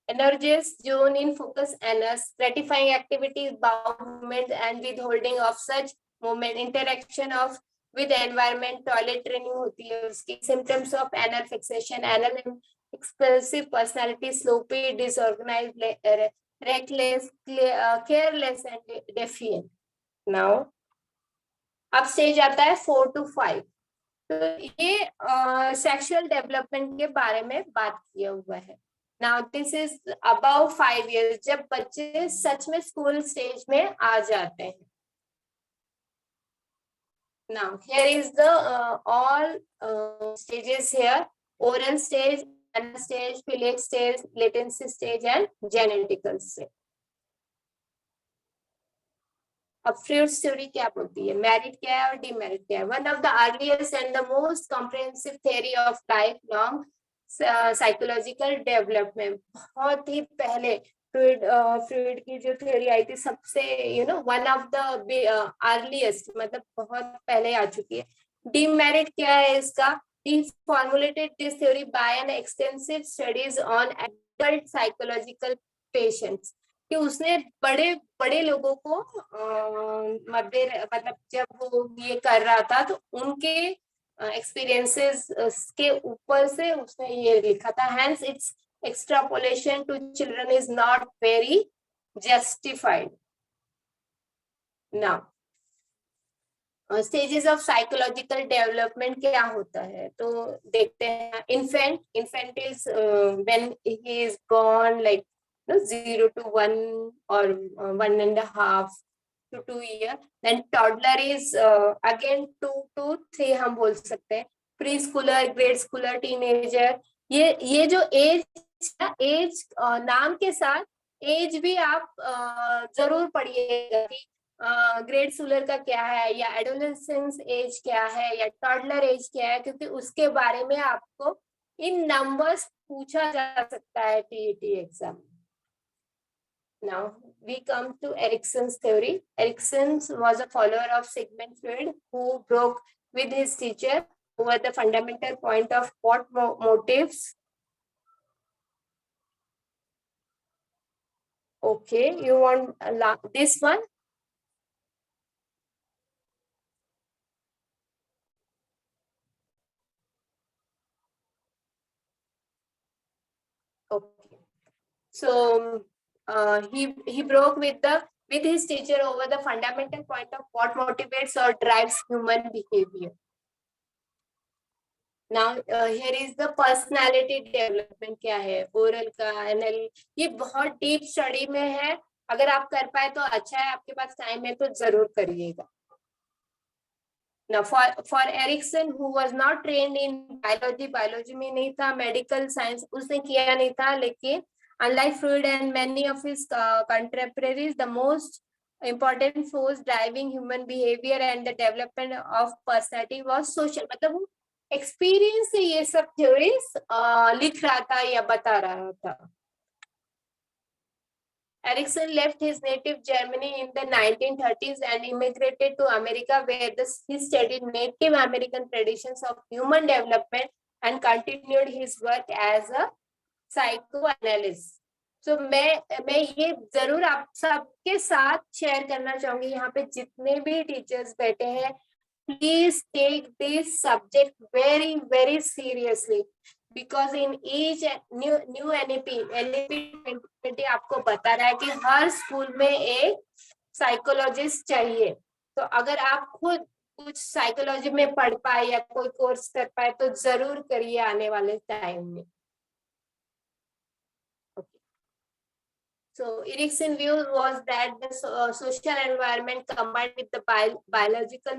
energies zone in focus NS, gratifying activities, bowel movement and withholding of such movement, interaction of with environment, toilet training होती है उसकी। symptoms of anal fixation, anal expressive personality, sloppy, disorganized, reckless, careless and defiant. Now अब stage आता है 4 to 5। तो ये sexual development के बारे में बात किया हुआ है। Now this is about 5 years, जब बच्चे सच में स्कूल स्टेज में आ जाते हैं। Now here is the all stages here: oral stage, anal stage, phyllic stage, latency stage and genetical stage. अब फ्रूट्स थ्योरी क्या बोलती है, मेरिट क्या है और डिमेरिट क्या है? One of the earliest and the most comprehensive theory of life long psychological development. बहुत ही पहले फ्रूड की जो थ्योरी आई थी, सबसे वन ऑफ द अर्लीस्ट, मतलब बहुत पहले आ चुकी है। डिमेरिट क्या है इसका? He formulated this theory by an extensive studies on adult psychological patients, कि उसने बड़े बड़े लोगों को मतलब जब वो ये कर रहा था तो उनके एक्सपीरियंसेस के ऊपर से उसने ये लिखा था। Hence its extrapolation to children is not very justified. Now stages of psychological development क्या होता है तो देखते हैं। Infant is when he is born like 0 to 1 or 1.5 to 2 years. Then toddler is again 2 to 3 हम बोल सकते हैं। Pre Schuler, grade Schuler, teenager, ये जो एज नाम के साथ एज भी आप जरूर पढ़िएगा कि ग्रेड स्कूलर का क्या है या एडोलेसेंस एज क्या है या टॉडलर एज क्या है, क्योंकि उसके बारे में आपको इन नंबर्स पूछा जा सकता है TET exam. Now we come to Erikson's theory. Erikson was a follower of Sigmund Freud, who broke with his teacher over the fundamental point of what motives. Okay, you want this one? Okay, so he broke with his teacher over the fundamental point of what motivates or drives human behavior. Now here is the personality development क्या है, oral का, NL, ये बहुत deep study में है। अगर आप कर पाए तो अच्छा है, आपके पास टाइम है तो जरूर करिएगा। Now for Erikson, who was not trained in biology में नहीं था, मेडिकल साइंस उसने किया नहीं था, लेकिन unlike Freud and many of his contemporaries, the most important force driving human behavior and the development of personality was social. मतलब experience से ये सब थ्योरीज लिख रहा था या बता रहा था। Erikson left his native Germany in the 1930s and immigrated to America, where he studied Native American traditions of human development and continued his work as a psychoanalyst. So मैं ये जरूर आप सबके साथ शेयर करना चाहूंगी, यहाँ पे जितने भी टीचर्स बैठे हैं, please take this subject very very seriously, because in each new NEP 2020 आपको बता रहा है कि हर स्कूल में एक साइकोलॉजिस्ट चाहिए। तो अगर आप खुद कुछ साइकोलॉजी में पढ़ पाए या कोई कोर्स कर पाए तो जरूर करिए आने वाले टाइम में। So Erikson's view was that the social environment combined with the biological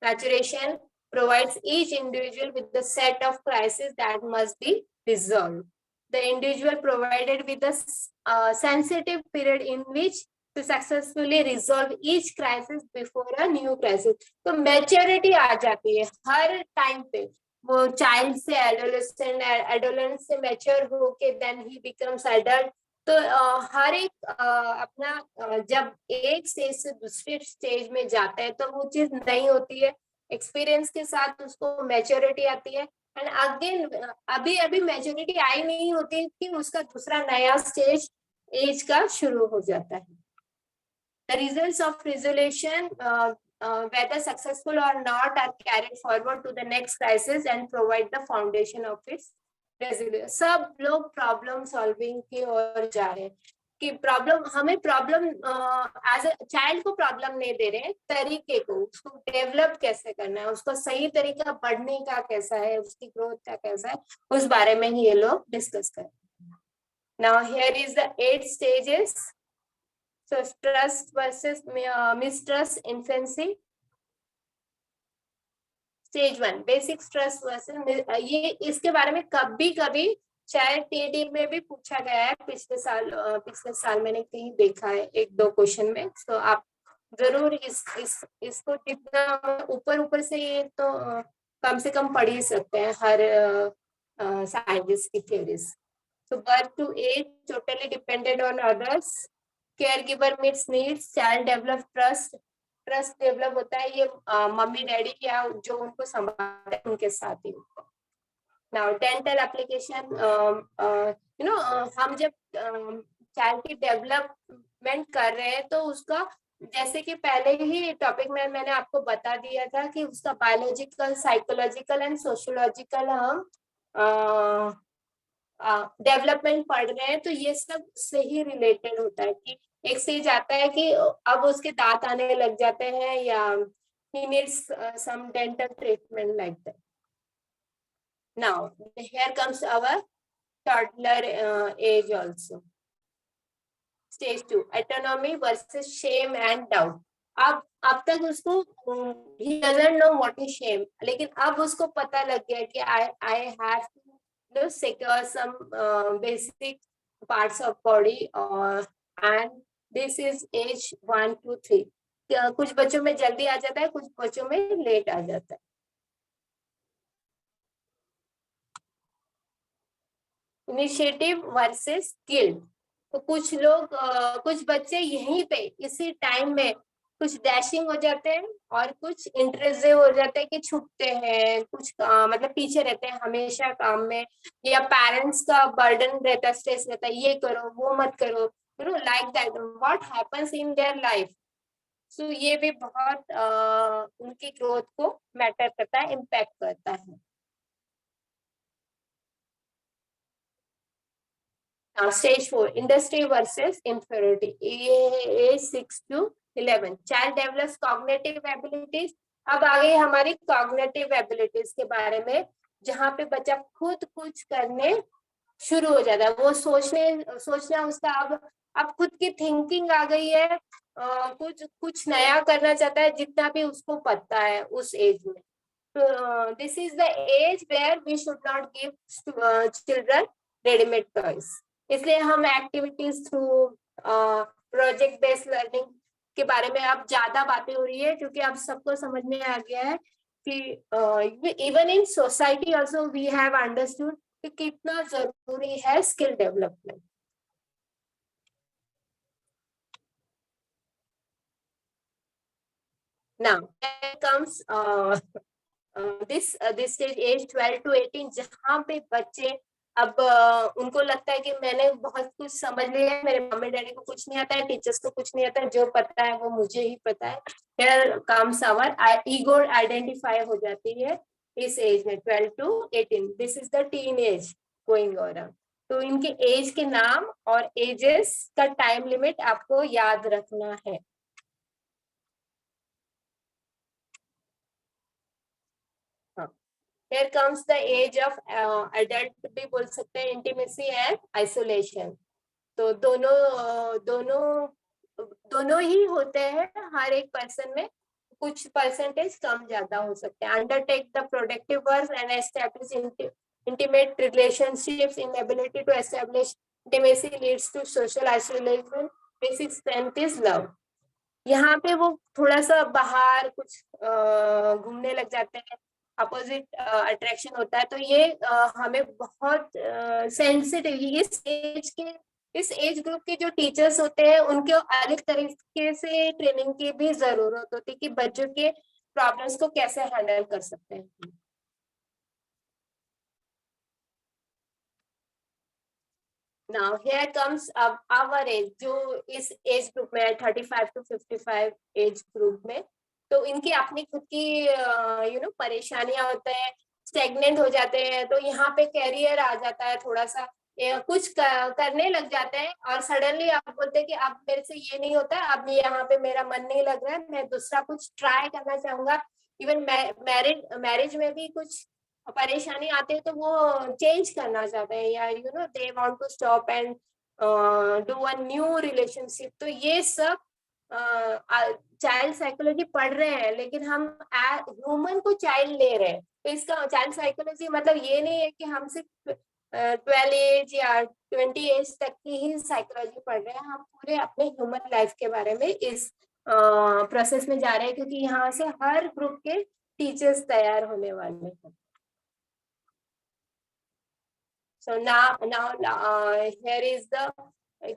maturation provides each individual with the set of crises that must be resolved. The individual provided with a sensitive period in which to successfully resolve each crisis before a new crisis. तो maturity आ जाती है हर time पे, वो child से adolescent, adolescent से mature होके then he becomes adult। तो हर एक अपना जब एक स्टेज से दूसरे स्टेज में जाता है तो वो चीज नहीं होती है, एक्सपीरियंस के साथ उसको मैच्योरिटी आती है। एंड अगेन अभी मैच्योरिटी आई नहीं होती कि उसका दूसरा नया स्टेज एज का शुरू हो जाता है। The results of resolution, whether successful or not, are carried forward to the next crisis and provide the foundation of its resolution. सब लोग प्रॉब्लम सॉल्विंग की ओर जा रहे हैं। कि प्रॉब्लम, हमें प्रॉब्लम एज अ चाइल्ड को प्रॉब्लम नहीं दे रहे हैं, तरीके को, उसको डेवलप कैसे करना है, उसको सही तरीका बढ़ने का कैसा है, उसकी ग्रोथ का कैसा है, उस बारे में ही ये लोग डिस्कस करें। Now here is the 8 stages. So trust versus mistrust infancy. Stage 1 basic trust versus ये इसके बारे में कभी कभी चाहे टीडी में भी पूछा गया है, पिछले साल मैंने कहीं देखा है 1-2 क्वेश्चन में। तो आप जरूर इसको जितना ऊपर से ये तो कम से कम पढ़ ही सकते हैं हर साइंटिस्ट की theories. So birth to age totally dependent on others. Caregiver meets needs. Child develop trust. Trust develop होता है ये मम्मी डैडी या जो उनको संभालते हैं उनके साथ ही होता है। Now dental application, you know हम जब चाइल्ड की डेवलपमेंट कर रहे हैं तो उसका, जैसे कि पहले ही टॉपिक में मैंने आपको बता दिया था कि उसका बायोलॉजिकल, साइकोलॉजिकल एंड सोशियोलॉजिकल हम डेवलपमेंट पढ़ रहे हैं, तो ये सब से ही रिलेटेड होता है कि एक स्टेज आता है कि अब उसके दांत आने लग जाते हैं या he needs some dental treatment like that. Now here comes our toddler age also. Stage 2 autonomy versus shame and doubt. अब तक उसको he doesn't know what is shame, लेकिन अब उसको पता लग गया कि I have to secure some basic parts of body and this is age 1 to 3. कुछ बच्चों में जल्दी आ जाता है, कुछ बच्चों में लेट आ जाता है। Initiative versus guilt. तो कुछ लोग कुछ बच्चे यहीं पे इसी टाइम में कुछ डैशिंग हो जाते हैं और कुछ इंट्रेसिव हो जाते हैं कि छुपते हैं, कुछ मतलब पीछे रहते हैं हमेशा काम में, या पेरेंट्स का बर्डन रहता है, स्ट्रेस रहता है, ये करो वो मत करो, you know like that what happens in their life. So ये भी बहुत उनकी ग्रोथ को मैटर करता है, इम्पैक्ट करता है। Now stage 4 industry versus inferiority. Age 6 to 11 child develops cognitive abilities. अब आ गई हमारी cognitive abilities के बारे में, जहाँ पे बच्चा खुद कुछ करने शुरू हो जाता है, वो सोचना उसका अब खुद की थिंकिंग आ गई है, कुछ नया करना चाहता है जितना भी उसको पता है उस एज में। तो this is the age where we should not give children readymade toys. इसलिए हम activities through project based learning के बारे में अब ज्यादा बातें हो रही है, क्योंकि अब सबको समझ में आ गया है कि even in society also we have understood कि कितना जरूरी है skill development. Now comes this stage age 12 to 18, जहाँ पे बच्चे अब उनको लगता है कि मैंने बहुत कुछ समझ लिया है, मेरे मम्मी डैडी को कुछ नहीं आता है, टीचर्स को कुछ नहीं आता है, जो पता है वो मुझे ही पता है। Here comes our ego identify हो जाती है इस एज में 12 to 18। This is the teen age going on. तो इनके एज के नाम और एजेस का टाइम लिमिट आपको याद रखना है। Here comes the age of adult भी बोल सकते हैं, intimacy and isolation। तो दोनों ही होते हैं हर एक पर्सन में, कुछ परसेंटेज कम ज्यादा हो सकते हैं। Undertake the productive work and establish intimate relationships. Inability to establish intimacy leads to social isolation. Basic strength is love। यहाँ पे वो थोड़ा सा बाहर कुछ घूमने लग जाते हैं, अपोजिट अट्रैक्शन होता है, तो ये हमें बहुत सेंसिटिव इस एज ग्रुप के जो टीचर्स होते हैं उनको अलग तरीके से ट्रेनिंग की भी जरूरत होती है कि बच्चों के प्रॉब्लम्स को कैसे हैंडल कर सकते हैं। Now here comes our age, जो इस एज ग्रुप में 35 to 55 एज ग्रुप में, तो इनकी अपनी खुद की परेशानियां होते हैं, स्टेगनेंट हो जाते हैं, तो यहाँ पे कैरियर आ जाता है थोड़ा सा कुछ करने लग जाते हैं और सडनली आप बोलते हैं कि अब मेरे से ये नहीं होता है, अब यहाँ पे मेरा मन नहीं लग रहा है, मैं दूसरा कुछ ट्राई करना चाहूंगा। इवन मैरिज में भी कुछ परेशानी आती है तो वो चेंज करना चाहते हैं, या they want to stop and do a new relationship. तो ये सब चाइल्ड साइकोलॉजी पढ़ रहे हैं, लेकिन हम ह्यूमन को चाइल्ड ले रहे हैं। तो इसका चाइल्ड साइकोलॉजी मतलब ये नहीं है कि हम सिर्फ 12 एज या 20 एज तक की ही साइकोलॉजी पढ़ रहे हैं, हम पूरे अपने ह्यूमन लाइफ के बारे में इस प्रोसेस में जा रहे हैं, क्योंकि यहाँ से हर ग्रुप के टीचर्स तैयार होने वाले हैं। So now here is the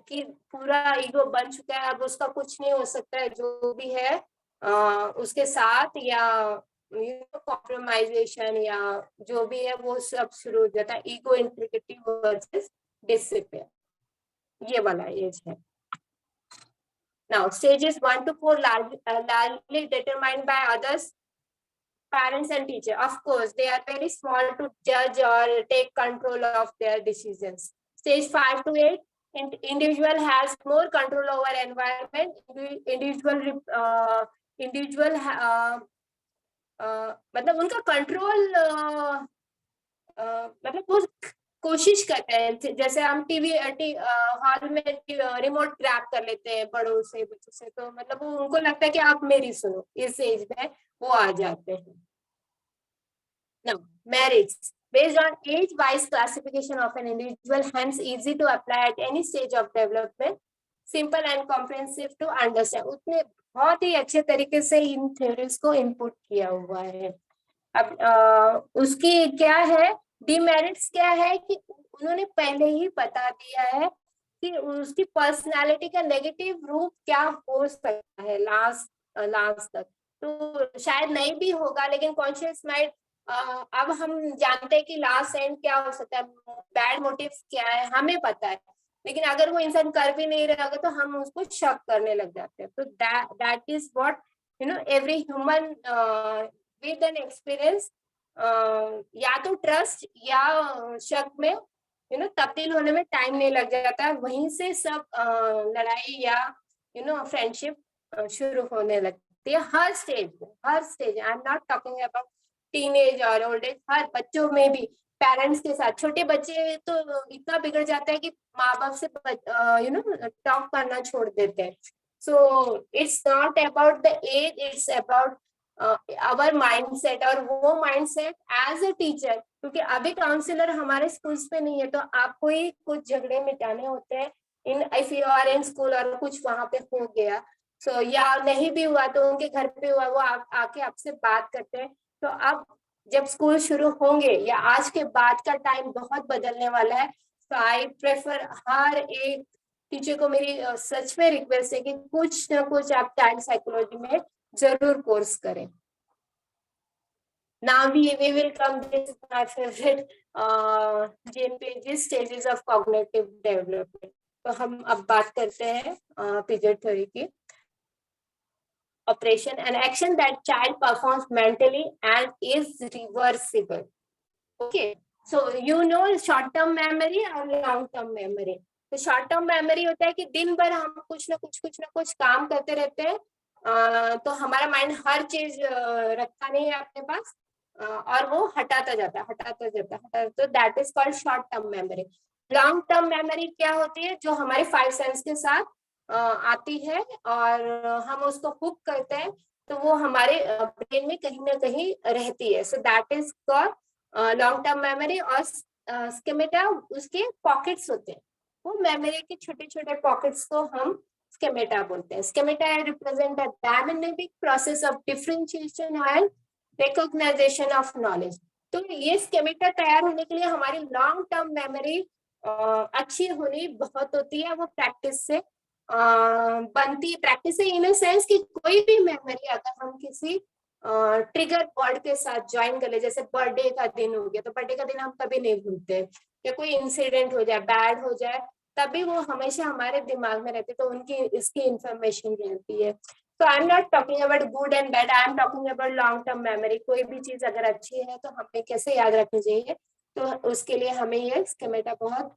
कि पूरा ईगो बन चुका है, अब उसका कुछ नहीं हो सकता है, जो भी है उसके साथ या कॉम्प्रोमाइजेशन या जो भी है वो सब शुरू हो जाता है। ईगो इंट्रिकेटिव वर्सेस डिसिप्लिन, ये वाला एज है। Now stages 1 to 4 largely determined by others, parents and teacher. Of course, they are very small to judge or take control of their decisions. Stage 5 to 8, individual has more control over environment. Individual मतलब उनका control मतलब वो कोशिश करते हैं, जैसे हम TV hall में रिमोट ग्रैब कर लेते हैं बड़ों से बच्चों से, तो मतलब वो उनको लगता है कि आप मेरी सुनो, इस एज में वो आ जाते हैं। Now, marriage based on age-wise classification of an individual, hence easy to apply at any stage of development, simple and comprehensive to understand. उसने बहुत ही अच्छे तरीके से इन थ्योरीज को इनपुट किया हुआ है। अब उसकी क्या है, डिमेरिट्स क्या है कि उन्होंने पहले ही बता दिया है कि उसकी पर्सनालिटी का नेगेटिव रूप क्या हो सकता है लास्ट तक। तो शायद नहीं भी होगा, लेकिन कॉन्शियस माइंड अब हम जानते हैं कि लास्ट एंड क्या हो सकता है, बैड मोटिव क्या है हमें पता है, लेकिन अगर वो इंसान कर भी नहीं रहा होगा तो हम उसको शक करने लग जाते हैं। तो that is what every human with an experience या तो ट्रस्ट या शक में तब्दील होने में टाइम नहीं लग जाता है, वहीं से सब लड़ाई या फ्रेंडशिप शुरू होने लगती है। हर stage I am not talking about teenage और ओल्ड एज, हर बच्चों में भी पेरेंट्स के साथ। छोटे बच्चे तो इतना बिगड़ जाता है कि माँ बाप से टॉक करना छोड़ देते हैं। So it's not about the age, it's about our mindset, और वो माइंडसेट एज ए टीचर, क्योंकि अभी काउंसलर हमारे स्कूल्स में नहीं है, तो आपको ही कुछ झगड़े मिटाने होते हैं if you are in school और कुछ वहां पे हो गया, सो या नहीं भी हुआ तो उनके घर पे हुआ, वो आके आपसे बात करते हैं। तो अब जब स्कूल शुरू होंगे या आज के बाद का टाइम बहुत बदलने वाला है, तो आई प्रेफर हर एक टीचर को मेरी सच में रिक्वेस्ट है कि कुछ ना कुछ आप चाइल्ड साइकोलॉजी में जरूर कोर्स करें। Now we will come, this is my favorite JPG, stages of cognitive development. तो हम अब बात करते हैं पिजेट थ्योरी की। Operation, an action that child performs mentally and is reversible. Okay, so short term memory और long term memory. तो short term memory होता है कि दिन भर हम कुछ ना कुछ काम करते रहते हैं, तो हमारा माइंड हर चीज रखता नहीं है अपने पास, और वो हटाता जाता है, तो that is called short term memory. Long term memory क्या होती है, जो हमारे 5 सेंस के साथ आती है और हम उसको हुक करते हैं, तो वो हमारे ब्रेन में कहीं ना कहीं रहती है। So that is called long term memory. और स्केमेटा उसके पॉकेट्स होते हैं, वो मेमोरी के छोटे छोटे पॉकेट्स को हम स्केमेटा बोलते हैं। Schemata represent a dynamic process of differentiation and recognization of knowledge. तो ये स्केमेटा तैयार होने के लिए हमारी लॉन्ग टर्म मेमोरी अच्छी होनी बहुत होती है, वो प्रैक्टिस से बनती है। प्रैक्टिस इन अ सेंस कि कोई भी मेमोरी अगर हम किसी ट्रिगर वर्ड के साथ ज्वाइन कर ले, जैसे बर्थडे का दिन हो गया, तो बर्थडे का दिन हम कभी नहीं भूलते, या कोई इंसिडेंट हो जाए, बैड हो जाए, तभी वो हमेशा हमारे दिमाग में रहते, तो उनकी इसकी इंफॉर्मेशन रहती है। तो आई am not talking about good and bad, I am talking about long term memory. कोई भी चीज अगर अच्छी है तो हमें कैसे याद रखनी चाहिए, तो उसके लिए हमें ये स्केमेटा बहुत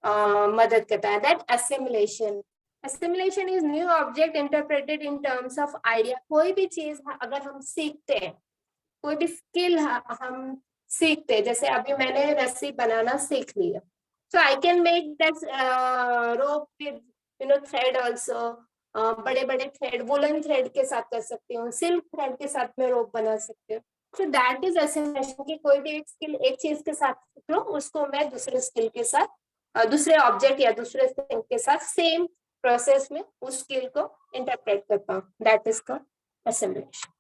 मदद करता है. That assimilation. Assimilation is new object interpreted in terms of idea. कोई भी चीज अगर हम सीखते हैं, कोई भी स्किल हम सीखते हैं, जैसे अभी मैंने रस्सी बनाना सीख लिया, so I can make that rope with thread also. बड़े बड़े थ्रेड, वुलन थ्रेड के साथ कर सकती हूँ, सिल्क थ्रेड के साथ मैं रोप बना सकती हूँ. So that is assimilation कि कोई भी एक स्किल एक चीज के साथ सीख लो, उसको मैं दूसरे स्किल के साथ, दूसरे ऑब्जेक्ट या दूसरे थिंग के साथ सेम प्रोसेस में उस स्किल को इंटरप्रेट करता हूँ. That is called assimilation.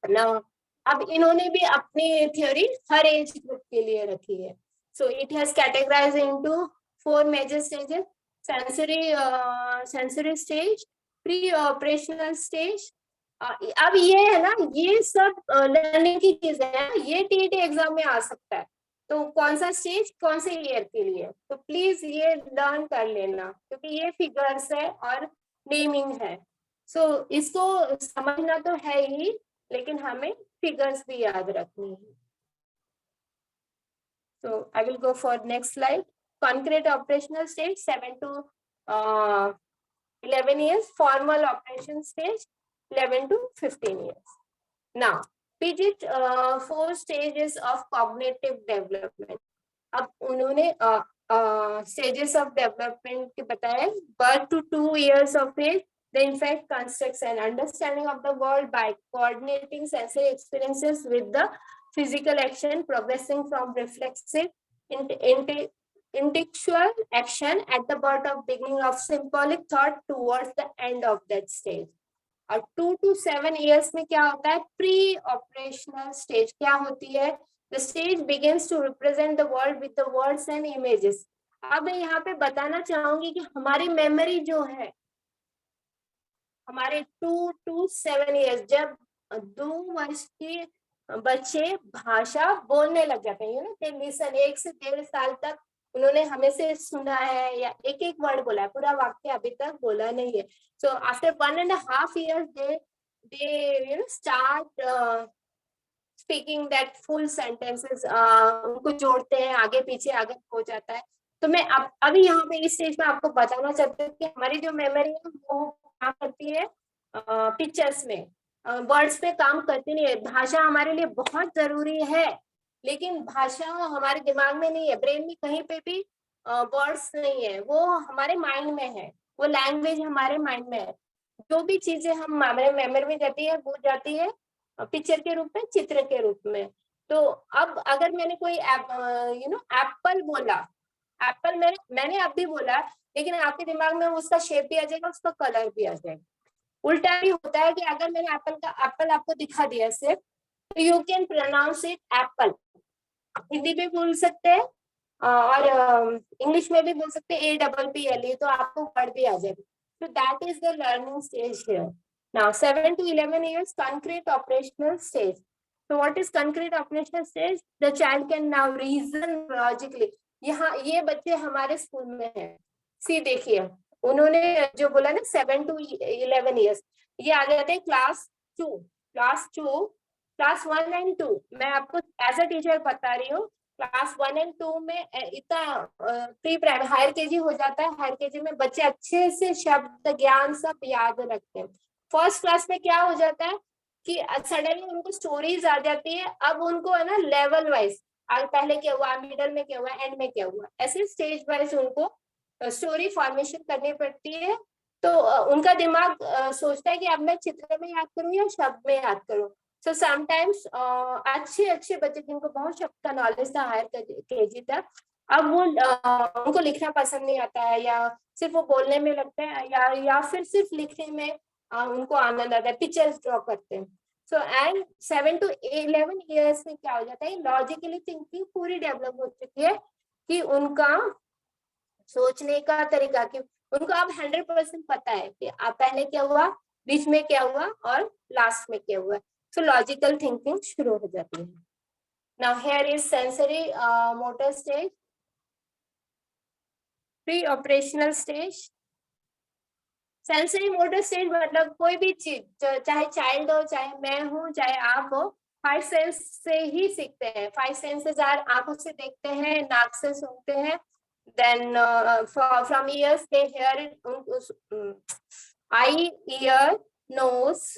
Now, अब इन्होंने भी अपनी थ्योरी हर एज ग्रुप के लिए रखी है. So it has categorized into 4 major stages: sensory stage, pre-operational stage. अब ये है ना, ये सब लर्निंग की चीजें हैं, ये टीईटी एग्जाम में आ सकता है. तो कौन सा स्टेज कौन से ईयर के लिए, तो प्लीज ये लर्न कर लेना, क्योंकि ये फिगर्स है और नेमिंग है. सो इसको समझना तो है ही, लेकिन हमें फिगर्स भी याद रखनी है. So I will go for next slide. Concrete operational stage 7 to 11 years. Formal operation stage 11 to 15 years. Now, PGIT 4 stages of cognitive development. अब उन्होंने stages of development के बताया. Birth to 2 years of age. The infant constructs an understanding of the world by coordinating sensory experiences with the physical action, progressing from reflexive intellectual action at the birth of beginning of symbolic thought towards the end of that stage. और 2 to 7 years में क्या होता है? Pre operational stage क्या होती है? The stage begins to represent the world with the words and images. अब मैं यहाँ पे बताना चाहूंगी कि हमारी मेमोरी जो है, हमारे 2 to 7 years, जब 2 वर्ष के बच्चे भाषा बोलने लग जाते हैं, they listen, 1 से 1.5 साल तक उन्होंने हमें से सुना है या एक एक वर्ड बोला है, पूरा वाक्य अभी तक बोला नहीं है. So after 1.5 years they start speaking that full sentences. उनको जोड़ते हैं, आगे पीछे आगे हो जाता है. तो मैं अभी यहाँ पे इस स्टेज में आपको बताना चाहती हूँ कि हमारी जो मेमोरी है वो काम करती है पिक्चर्स में, वर्ड्स पे काम करती नहीं है. भाषा हमारे लिए बहुत जरूरी है, लेकिन भाषा हमारे दिमाग में नहीं है, ब्रेन में कहीं पे भी वर्ड्स नहीं है, वो हमारे माइंड में है, वो लैंग्वेज हमारे माइंड में है. जो भी चीजें हम हमारे मेमोरी में जाती है वो जाती है पिक्चर के रूप में, चित्र के रूप में. तो अब अगर मैंने कोई एप्पल बोला, एप्पल मैंने अब भी बोला, लेकिन आपके दिमाग में उसका शेप भी आ जाएगा, उसका कलर भी आ जाएगा. उल्टा भी होता है कि अगर मैंने एप्पल आपको दिखा दिया सिर्फ, तो you can pronounce it apple. Hindi में बोल सकते हैं और इंग्लिश में भी बोल सकते हैं APPLE, तो आपको वर्ड भी आ जाएगा. So that is the learning stage here. Now 7 to 11 years, concrete operational stage. So what is concrete operational stage? The child can now reason logically. यहाँ ये बच्चे हमारे स्कूल में हैं. सी देखिए, उन्होंने जो बोला ना 7 to 11 years, ये आ जाते हैं क्लास 2, क्लास 1 and 2. मैं आपको एज अ टीचर बता रही हूँ, क्लास 1 and 2 में इतना प्री प्राइमरी हायर केजी हो जाता है. हायर केजी में बच्चे अच्छे से शब्द ज्ञान सब याद रखते हैं. फर्स्ट क्लास में क्या हो जाता है कि सडनली उनको स्टोरीज आ जाती है. अब उनको है ना लेवल वाइज, पहले क्या हुआ, मिडल में क्या हुआ, एंड में क्या हुआ, ऐसे स्टेज वाइज उनको स्टोरी फॉर्मेशन करनी पड़ती है. तो उनका दिमाग सोचता है कि अब मैं चित्र में याद करूं या शब्द में याद करूं. सो समटाइम्स अच्छे बच्चे जिनको बहुत शब्द का नॉलेज था हायर केजी तक, अब वो उनको लिखना पसंद नहीं आता है, या सिर्फ वो बोलने में लगता है, या फिर सिर्फ लिखने में उनको आनंद आता है, पिक्चर्स ड्रॉ करते हैं. सो एंड 7 to 11 years में क्या हो जाता है, लॉजिकली थिंकिंग पूरी डेवलप हो चुकी है कि उनका सोचने का तरीका, कि उनको अब 100% पता है कि पहले क्या हुआ, बीच में क्या हुआ और लास्ट में क्या हुआ. सो लॉजिकल थिंकिंग शुरू हो जाती है. Now here is sensory motor stage, pre operational stage. Sensory motor stage मतलब कोई भी चीज, चाहे चाइल्ड हो, चाहे मैं हूँ, चाहे आप हो, 5 सेंस से ही सीखते हैं. 5 सेंसेस आर, आंखों से देखते हैं, नाक से सूंघते हैं, Then from ears they hear it, eye, ear, nose,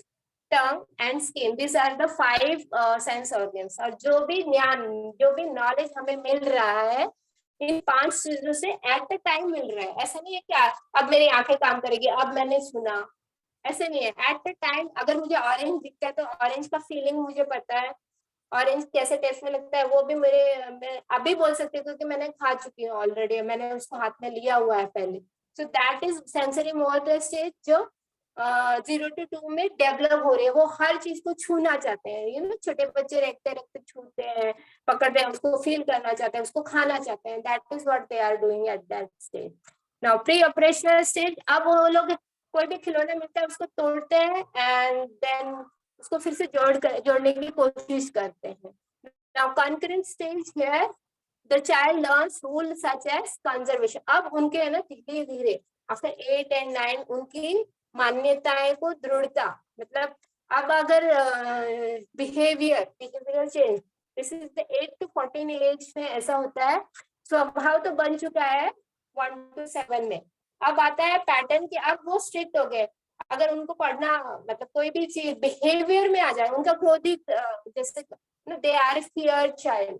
tongue and skin. These are the 5 sense organs. और जो भी ज्ञान, जो भी नॉलेज हमें मिल रहा है इन 5 चीजों से एट अ टाइम मिल रहा है. ऐसा नहीं है कि अब मेरी आंखें काम करेगी, अब मैंने सुना, ऐसे नहीं है. एट अ टाइम अगर मुझे ऑरेंज दिखता है तो ऑरेंज का फीलिंग मुझे पता है, ऑरेंज कैसे टेस्ट में लगता है वो भी मैं अभी बोल सकती हूँ क्योंकि मैंने खा चुकी हूँ ऑलरेडी, मैंने उसको हाथ में लिया हुआ है पहले. So that is sensory motor stage जो 0 to 2 में डेवलप हो रही है. वो हर चीज को छूना चाहते हैं. यू नो छोटे बच्चे रखते रखते छूते हैं, पकड़ते हैं, उसको फील करना चाहते हैं, उसको खाना चाहते हैं. That is what they are doing at that stage. Now pre operational stage, अब वो लोग कोई भी खिलौना मिलता है उसको तोड़ते हैं एंड देन उसको फिर से जोड़ने की कोशिश करते हैं. Now concurrent stage here, the child learns rules such as conservation. अब उनके है ना धीरे धीरे after 8 and 9 उनकी मान्यताएं को दृढ़ता, मतलब अब अगर behaviour change, this is the 8 to 14 age में ऐसा होता है. स्वभाव तो बन चुका है 1 to 7 में. अब आता है पैटर्न कि अब वो स्ट्रिक्ट हो गए. अगर उनको पढ़ना मतलब कोई भी चीज बिहेवियर में आ जाए, उनका क्रोधिक जैसे दे आर फियर चाइल्ड,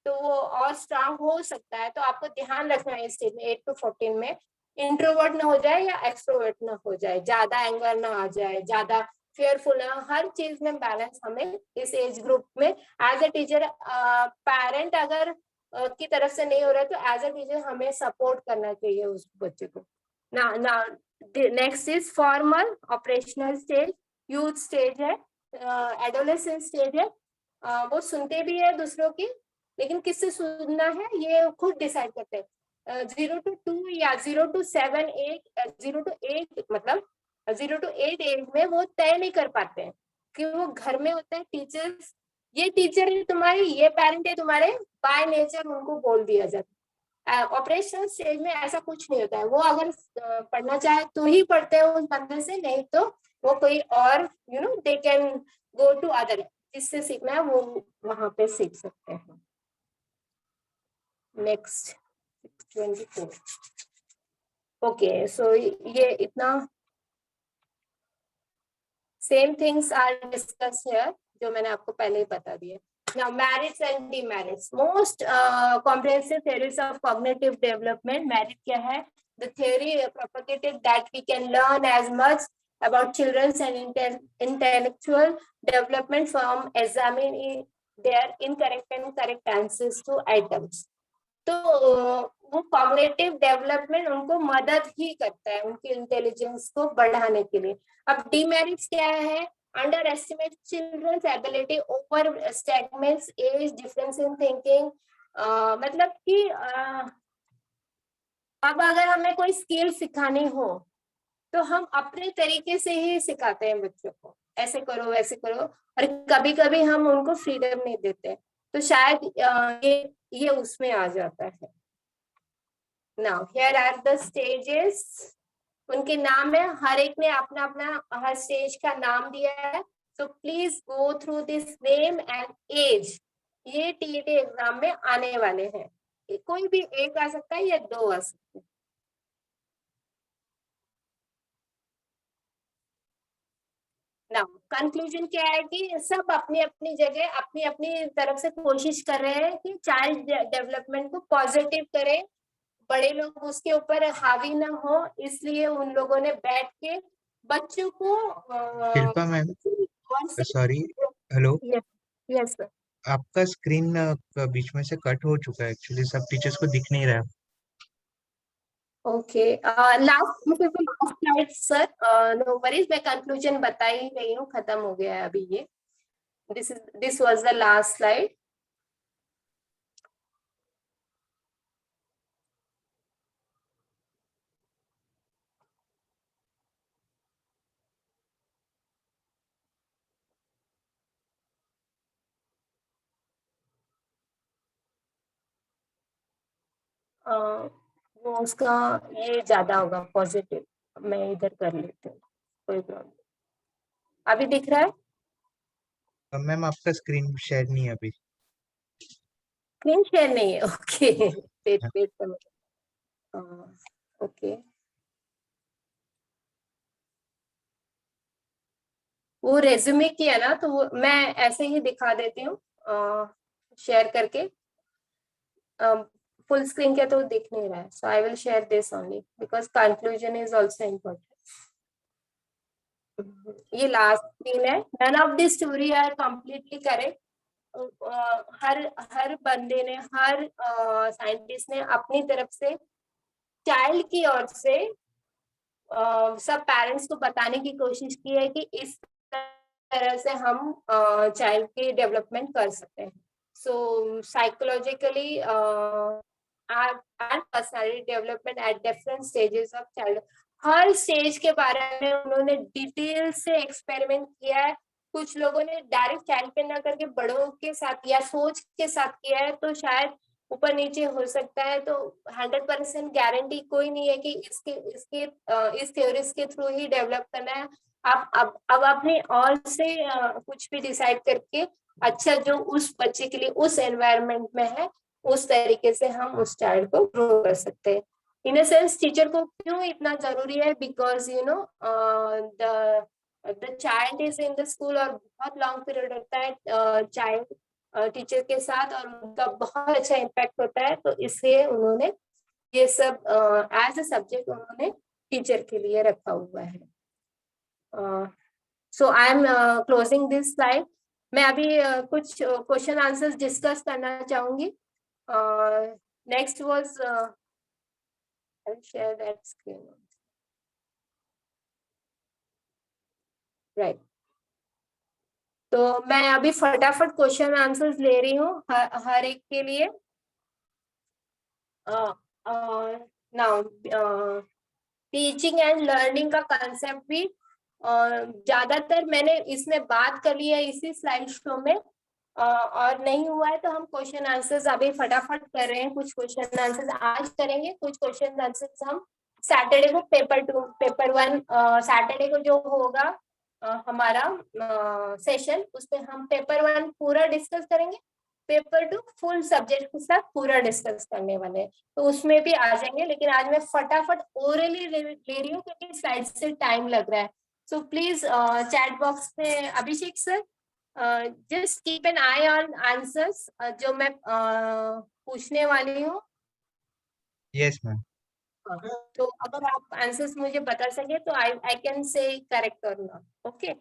तो वो और स्ट्रांग हो सकता है. तो आपको ध्यान रखना है इस स्टेज में 8 to 14 में इंट्रोवर्ट ना हो जाए या एक्सट्रोवर्ट ना हो जाए, ज्यादा एंगर ना आ जाए, ज्यादा फेयरफुल ना. हर चीज में बैलेंस हमें इस एज ग्रुप में एज अ टीचर, पेरेंट अगर की तरफ से नहीं हो रहा है तो एज अ टीचर हमें सपोर्ट करना चाहिए उस बच्चे को. ना next is formal operational stage, youth stage है, एडोलेसेंस स्टेज है. वो सुनते भी है दूसरों की, लेकिन किससे सुनना है ये खुद डिसाइड करते हैं. 0 to 2 या 0 to 7 8 0 to 8 मतलब 0 to 8 एज में वो तय नहीं कर पाते हैं कि वो घर में होता है. टीचर्स, ये टीचर है तुम्हारी, ये पेरेंट है तुम्हारे, बाय नेचर उनको बोल दिया जाता है. ऑपरेशनल स्टेज में ऐसा कुछ नहीं होता है. वो अगर पढ़ना चाहे तो ही पढ़ते हैं उस बंदे से, नहीं तो वो कोई और you know they can go to other, जिससे सीखना है वो वहां पे सीख सकते हैं. नेक्स्ट 24. ओके, सो ये इतना same things are discuss here जो मैंने आपको पहले ही बता दिया. Now, merits and demerits. Most comprehensive theories of cognitive development. Merit क्या है? The theory propagated that we can learn as much about children's and intellectual development from examining their incorrect and correct answers to items. तो वो cognitive development उनको मदद ही करता है उनकी intelligence को बढ़ाने के लिए. अब डीमेरिट्स क्या है? underestimate children's ability, overstatements age difference in thinking. मतलब कि अब अगर हमें कोई स्किल सिखानी हो तो हम अपने तरीके से ही सिखाते हैं बच्चों को, ऐसे करो वैसे करो, और कभी कभी हम उनको फ्रीडम नहीं देते, तो शायद ये उसमें आ जाता है. Now here are the stages. उनके नाम है, हर एक ने अपना अपना हर स्टेज का नाम दिया है. So please go through this name and age. ये टीईटी एग्जाम में आने वाले हैं. कोई भी एक आ सकता है या 2 आ सकते हैं. नाउ कंक्लूजन क्या है कि सब अपनी अपनी जगह अपनी अपनी तरफ से कोशिश कर रहे हैं कि चाइल्ड डेवलपमेंट को पॉजिटिव करें, बड़े लोग उसके ऊपर हावी ना हो, इसलिए उन लोगों ने बैठ के बच्चों को Shilpa ma'am, sorry, hello. Yes sir. आपका स्क्रीन बीच में से कट हो चुका है एक्चुअली, सब टीचर्स को दिख नहीं रहा है. Okay, last slide sir. No worries, मैं कंक्लूजन बता ही रही हूँ, खत्म हो गया है अभी ये. This was the last slide. वो उसका ये ज्यादा होगा पॉजिटिव, मैं इधर कर लेती हूँ, कोई प्रॉब्लम. अभी दिख रहा है? मैम आपका स्क्रीन शेयर नहीं है अभी. स्क्रीन शेयर नहीं है. Okay, wait wait. ओके, वो रेज्यूमे किया ना, तो वो मैं ऐसे ही दिखा देती हूँ शेयर करके। फुल स्क्रीन क्या तो दिख नहीं रहा है, so I will share this only because conclusion is also important. ये लास्ट सीन है, none of the story are completely correct. हर हर बंदे ने, हर साइंटिस्ट ने अपनी तरफ से, चाइल्ड की ओर से सब पेरेंट्स को बताने की कोशिश की है कि इस तरह से हम चाइल्ड की डेवलपमेंट कर सकते हैं। So psychologically and personality development at different stages of child, हर स्टेज के बारे में उन्होंने डिटेल से एक्सपेरिमेंट किया है। कुछ लोगों ने डायरेक्ट चाइल्ड पे ना करके बड़ों के साथ या सोच के साथ किया है, तो शायद ऊपर नीचे हो सकता है। तो 100% गारंटी कोई नहीं है कि इस थ्योरीज के थ्रू ही डेवलप करना है। आप अब अपने और से कुछ भी डिसाइड करके अच्छा जो उस बच्चे के लिए उस एनवायरनमेंट में है, उस तरीके से हम उस चाइल्ड को ग्रो कर सकते हैं। इन अ सेंस टीचर को क्यों इतना जरूरी है, because you know the child is in the school, और बहुत लॉन्ग पीरियड होता है चाइल्ड टीचर के साथ, और उनका बहुत अच्छा इम्पैक्ट होता है। तो इसलिए उन्होंने ये सब एज अ सब्जेक्ट उन्होंने टीचर के लिए रखा हुआ है। So I am closing this slide. मैं अभी कुछ क्वेश्चन आंसर्स डिस्कस करना चाहूंगी। Next was share that screen, right. तो मैं अभी फटाफट क्वेश्चन आंसर्स ले रही हूँ हर एक के लिए। नाउ टीचिंग एंड लर्निंग का कंसेप्ट भी ज्यादातर मैंने इसमें बात कर ली है इसी स्लाइड शो में, और नहीं हुआ है तो हम क्वेश्चन आंसर्स अभी फटाफट कर रहे हैं। कुछ क्वेश्चन आंसर्स आज करेंगे, कुछ क्वेश्चन आंसर्स हम सैटरडे को पेपर 1 सैटरडे को जो होगा हमारा सेशन, उसमें हम पेपर 1 पूरा डिस्कस करेंगे, पेपर 2 फुल सब्जेक्ट के साथ पूरा डिस्कस करने वाले हैं, तो उसमें भी आ जाएंगे। लेकिन आज मैं फटाफट ओरली ले रही हूँ क्योंकि स्लाइड से टाइम लग रहा है। सो प्लीज चैट बॉक्स में Abhishek sir just keep an eye on answers जो मैं पूछने वाली हूँ। Yes, ma'am. तो अगर आप आंसर्स मुझे बता सके तो आई कैन से करेक्ट और not. Okay,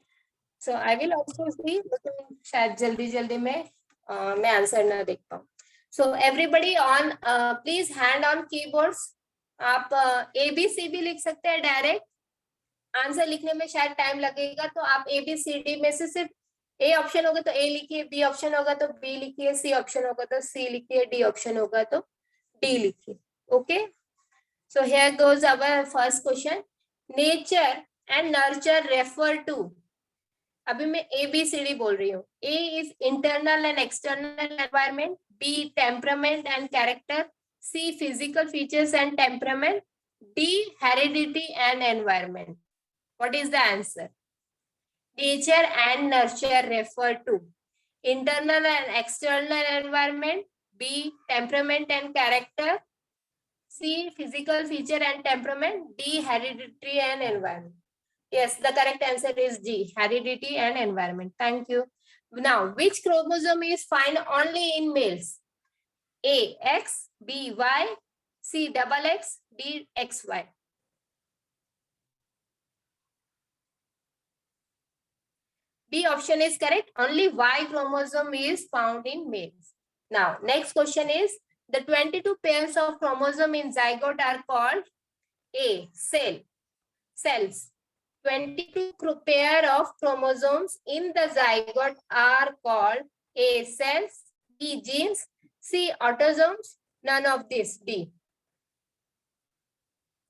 so I will also see, लेकिन शायद जल्दी जल्दी में मैं आंसर ना देख पाऊँ। So everybody on please hand on keyboards. आप ABCD लिख सकते हैं डायरेक्ट, आंसर लिखने में शायद टाइम लगेगा, तो आप ABCD में से सिर्फ A ऑप्शन होगा तो A लिखिए, B ऑप्शन होगा तो B लिखिए, C ऑप्शन होगा तो C लिखिए, D ऑप्शन होगा तो D लिखिए। Okay, so here goes our first question, nature and nurture refer to. अभी मैं ABCD बोल रही हूँ। A is internal and external environment, B temperament and character, C physical features and temperament, D heredity and environment. What is the answer? Nature and nurture refer to internal and external environment, B temperament and character, C physical feature and temperament, D heredity and environment. Yes, the correct answer is D, heredity and environment. Thank you. Now, which chromosome is found only in males? A X, B Y, C double X, D XY. B option is correct. Only Y chromosome is found in males. Now, next question is, the 22 pairs of chromosome in zygote are called A, cells. 22 pair of chromosomes in the zygote are called A, cells, B, genes, C, autosomes, none of this, D.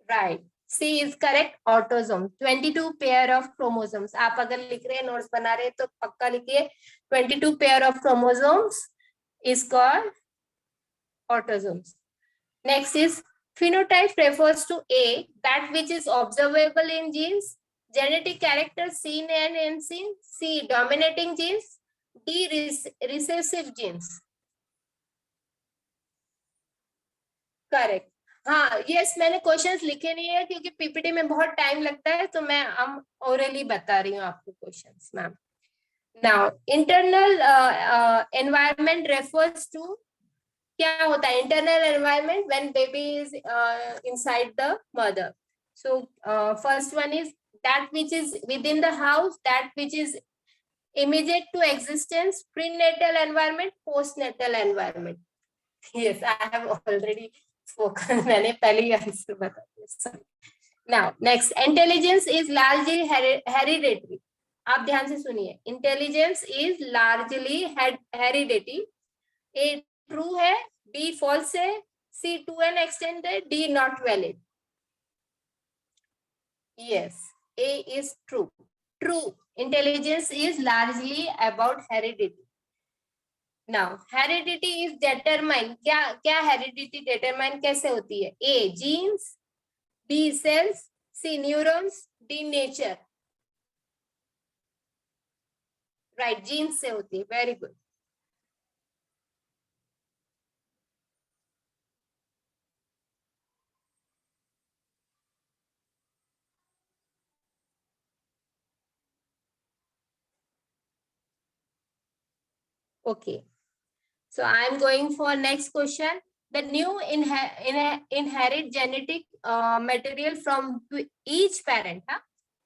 Right. C is correct, autosome. 22 pair of chromosomes. आप अगर लिख रहे हैं, notes बना रहे हैं तो पक्का लिखिए 22 pair of chromosomes is called autosomes. Next is, phenotype refers to A, that which is observable in genes, genetic characters seen and unseen, C, dominating genes, D, recessive genes. Correct. हाँ yes, मैंने questions लिखे नहीं है क्योंकि PPT में बहुत time लगता है, तो मैं ओरली बता रही हूँ आपको questions ma'am. Now internal environment refers to, क्या होता है internal environment when baby is inside the mother. So first one is that which is within the house, that which is immediate to existence, prenatal environment, postnatal environment. Yes, I have already spoken. मैंने पहले ही answer बता दिया. Now next, intelligence is largely hereditary. आप ध्यान से सुनिए, intelligence is largely hereditary. A true है, B false है, C to an extent है, D not valid. Yes, A is true. True. Intelligence is largely about heredity. Now, heredity is determined. क्या heredity determine कैसे होती है? A genes, B cells, C neurons, D nature. Right, genes से होती है. Very good. Okay. So I am going for next question. The new inherit genetic material from each parent.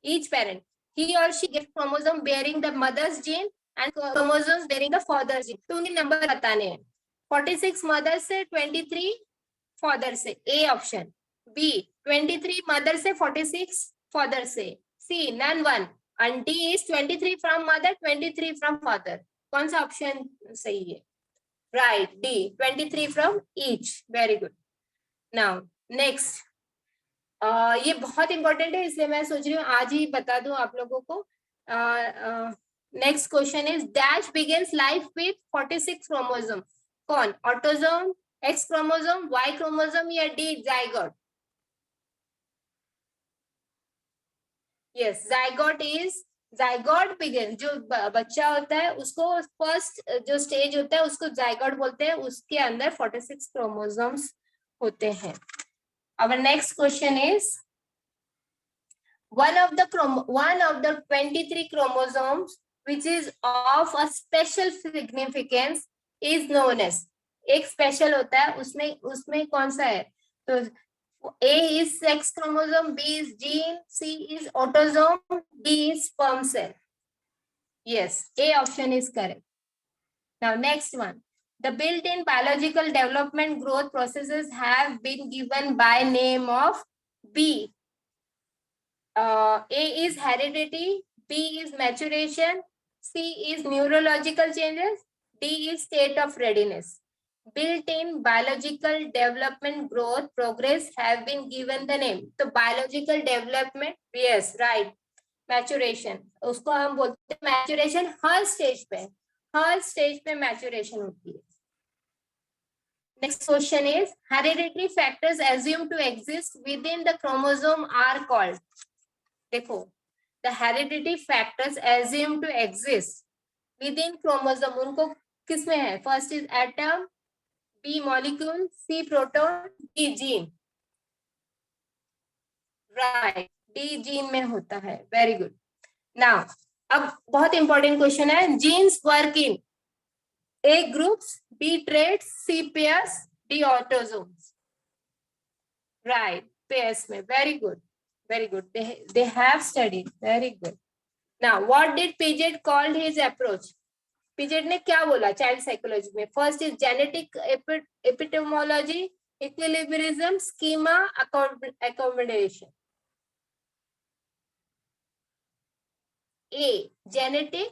Each parent, he or she gets chromosome bearing the mother's gene and chromosomes bearing the father's gene. तो उन्हें number बताने हैं. 46 mother से, 23 father से. A option. B 23 mother से, 46 father से. C none one. And D is 23 from mother, 23 from father. कौन सा ऑप्शन सही है? Right, D 23 from each. Very good. Now next, ये बहुत इंपॉर्टेंट है इसलिए मैं सोच रही हूँ आज ही बता दूं आप लोगों को. Next question is dash begins life with 46 chromosome. कौन? Autosome, X chromosome, Y chromosome या D zygote? Yes, zygote is, zygote begin, जो बच्चा होता है उसको फर्स्ट जो स्टेज होता है उसको जाइगोट बोलते हैं. उसके अंदर 46 क्रोमोसोम्स होते हैं. Our next question is, one of the 23 chromosomes which is of a special significance is known as. एक स्पेशल होता है, उसमें कौन सा है? तो A is sex chromosome, B is gene, C is autosome, D is sperm cell. Yes, A option is correct. Now next one. The built-in biological development growth processes have been given by name of B. A is heredity, B is maturation, C is neurological changes, D is state of readiness. Built-in biological development growth progress have been given the name. तो biological development, yes, right. Maturation, उसको हम बोलते हैं maturation. हर stage पे maturation होती है. Next question is, hereditary factors assumed to exist within the chromosome are called. देखो, the hereditary factors assumed to exist within chromosome, उनको किसमें है? First is atom, B molecule, C proton, D gene. Right, D gene में होता है. Very good. Now, अब बहुत important question है. Genes work in A groups, B traits, C pairs, D autosomes. Right, pairs में. Very good, very good. They have studied. Very good. Now, what did Piaget called his approach? Piaget ने क्या बोला child psychology में? First is genetic epistemology, equilibrium, schema, accommodation. A genetic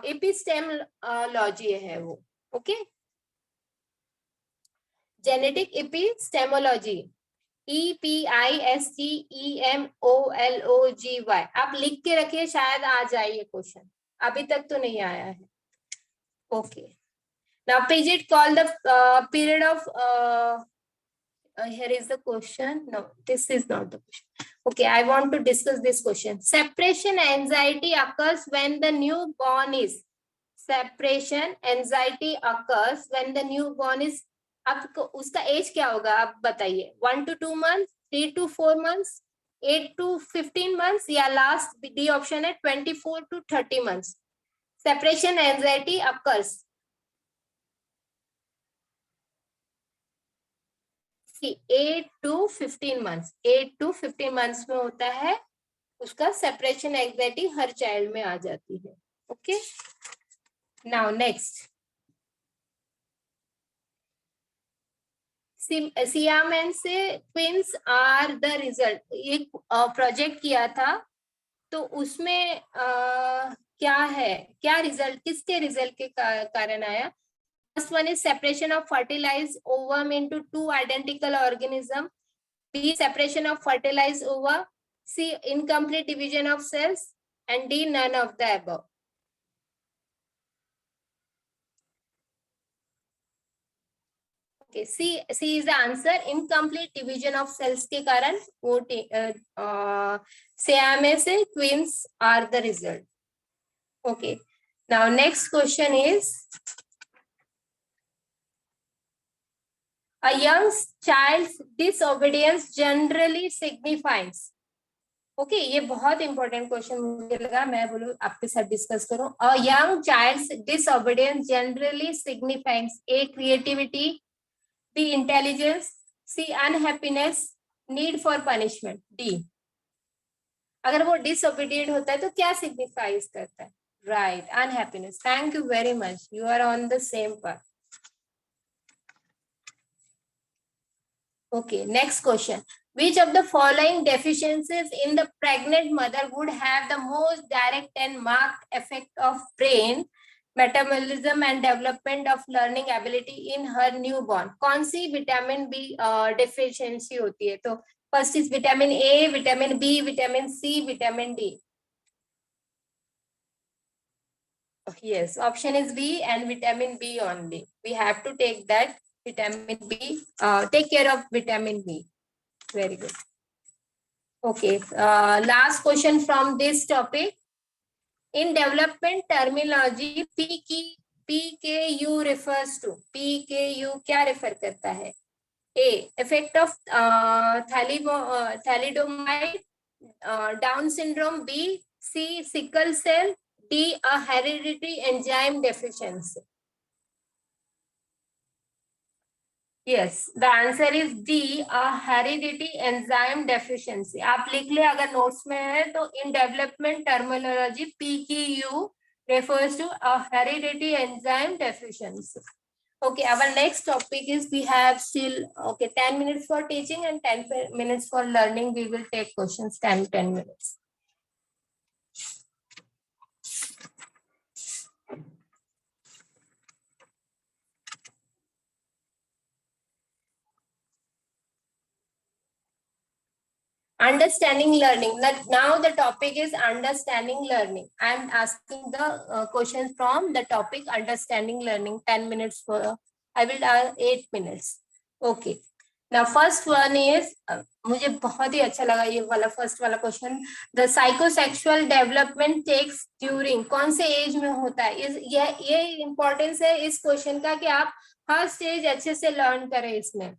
epistemology है वो. Okay, genetic epistemology, EPISTEMOLOGY. आप लिख के रखिए, शायद आ जाए ये क्वेश्चन. अभी तक तो नहीं आया है. Okay, now Piaget called the period of here is the question. No, this is not the question. Okay, I want to discuss this question. Separation anxiety occurs when the newborn is separation anxiety occurs when the newborn is, अब उसका as क्या होगा आप बताइए, 1 to 2 months, 3 to 4 months, 8 to 15 months, या last D option है 24 to 30 months. Separation anxiety occurs 8 to 15 months, 8 to 15 months में होता है उसका सेपरेशन एंजाइटी, हर चाइल्ड में आ जाती है. ओके, नाउ नेक्स्ट, सियामेन से ट्विंस आर द रिजल्ट. एक प्रोजेक्ट किया था तो उसमें क्या है, क्या रिजल्ट, किसके रिजल्ट के कारण आया? First one is separation of fertilized ovum into 2 identical organism. B, separation of fertilized ova. C, incomplete division of cells. And D, none of the above. Okay, C is the answer. Incomplete division of cells के कारण वो Siamese twins are the result. Okay, now next question is, a young child's disobedience generally signifies. Okay, ये बहुत important question मुझे लगा, मैं बोलूं आपके साथ डिस्कस करूं. A young child's disobedience generally signifies A creativity, B intelligence, C unhappiness, need for punishment, D. अगर वो डिसओबीडियंट होता है तो क्या सिग्निफाइज करता है? Right, unhappiness. Thank you very much, you are on the same path. Okay, next question. Which of the following deficiencies in the pregnant mother would have the most direct and marked effect of brain, metabolism and development of learning ability in her newborn? कौन C vitamin B deficiency होती है? तो first is vitamin A, vitamin B, vitamin C, vitamin D. Yes, option is B and vitamin B only. We have to take that vitamin B. Take care of vitamin B. Very good. Okay, last question from this topic. In development terminology, PKU refers to. PKU क्या refer करता है? A, effect of thalidomide, Down syndrome. B, C, sickle cell. D, a hereditary enzyme deficiency. Yes, the answer is D, a hereditary enzyme deficiency. आप लिख ले अगर notes में है तो in development terminology PKU refers to a hereditary enzyme deficiency. Okay, our next topic is, we have still 10 minutes for teaching and 10 minutes for learning. We will take questions 10 minutes. Understanding learning. Now the topic is understanding learning. I am asking the questions from the topic understanding learning. 10 minutes for, I will ask 8 minutes. Okay. Now first one is, मुझे बहुत ही अच्छा लगा ये वाला first वाला question. The psychosexual development takes during, कौन से age में होता है? ये importance है इस question का कि आप हर stage अच्छे से learn करें इसमें.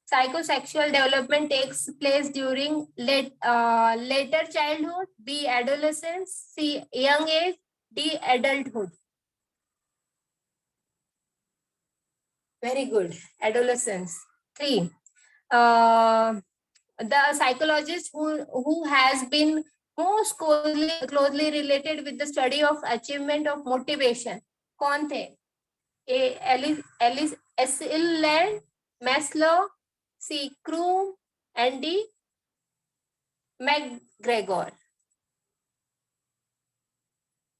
Psychosexual development takes place during later childhood, B, adolescence, C, young age, D, adulthood. Very good. Adolescence. 3. The psychologist who has been most closely related with the study of achievement of motivation. कौन थे? A, Elisel Land, Maslow, C, Kroom, and D, McGregor.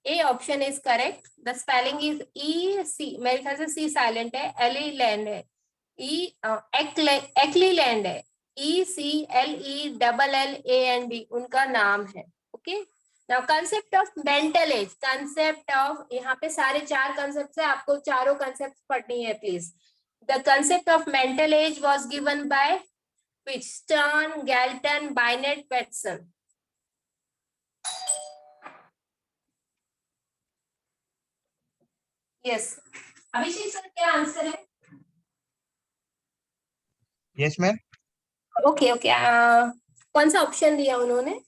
A option is correct. The spelling is E, C. मेरे ख्याल से C silent है. Elisel Land है. E, Eckley Land है. E, C, L, E, double L, A, and D. उनका नाम है. Okay. Now concept of mental age. Concept of, यहाँ पे सारे 4 concepts है. आपको चारों concepts पढ़नी है please. The concept of mental age was given by which? Stern, Galton, Binet, Watson. Yes, Abhishek sir क्या आंसर है? Yes, ma'am. ओके ओके, कौन सा ऑप्शन दिया उन्होंने?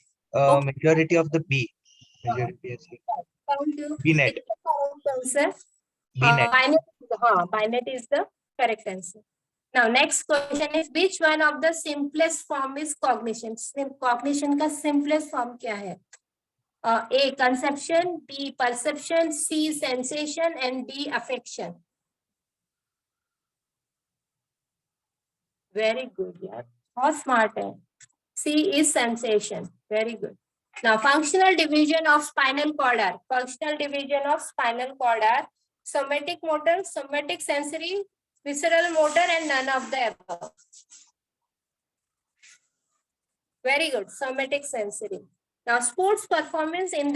Majority of the B. Majority, yes. B net. Answer. B net. Binet is the correct answer. Now next question is which one of the simplest form is cognition? Cognition का simplest form क्या है? A conception, B perception, C sensation and D affection. Very good यार, बहुत smart है. C is sensation. Very good. Now functional division of spinal cord are somatic motor, somatic sensory, visceral motor and none of the above. Very good. Somatic sensory. Now sports performance is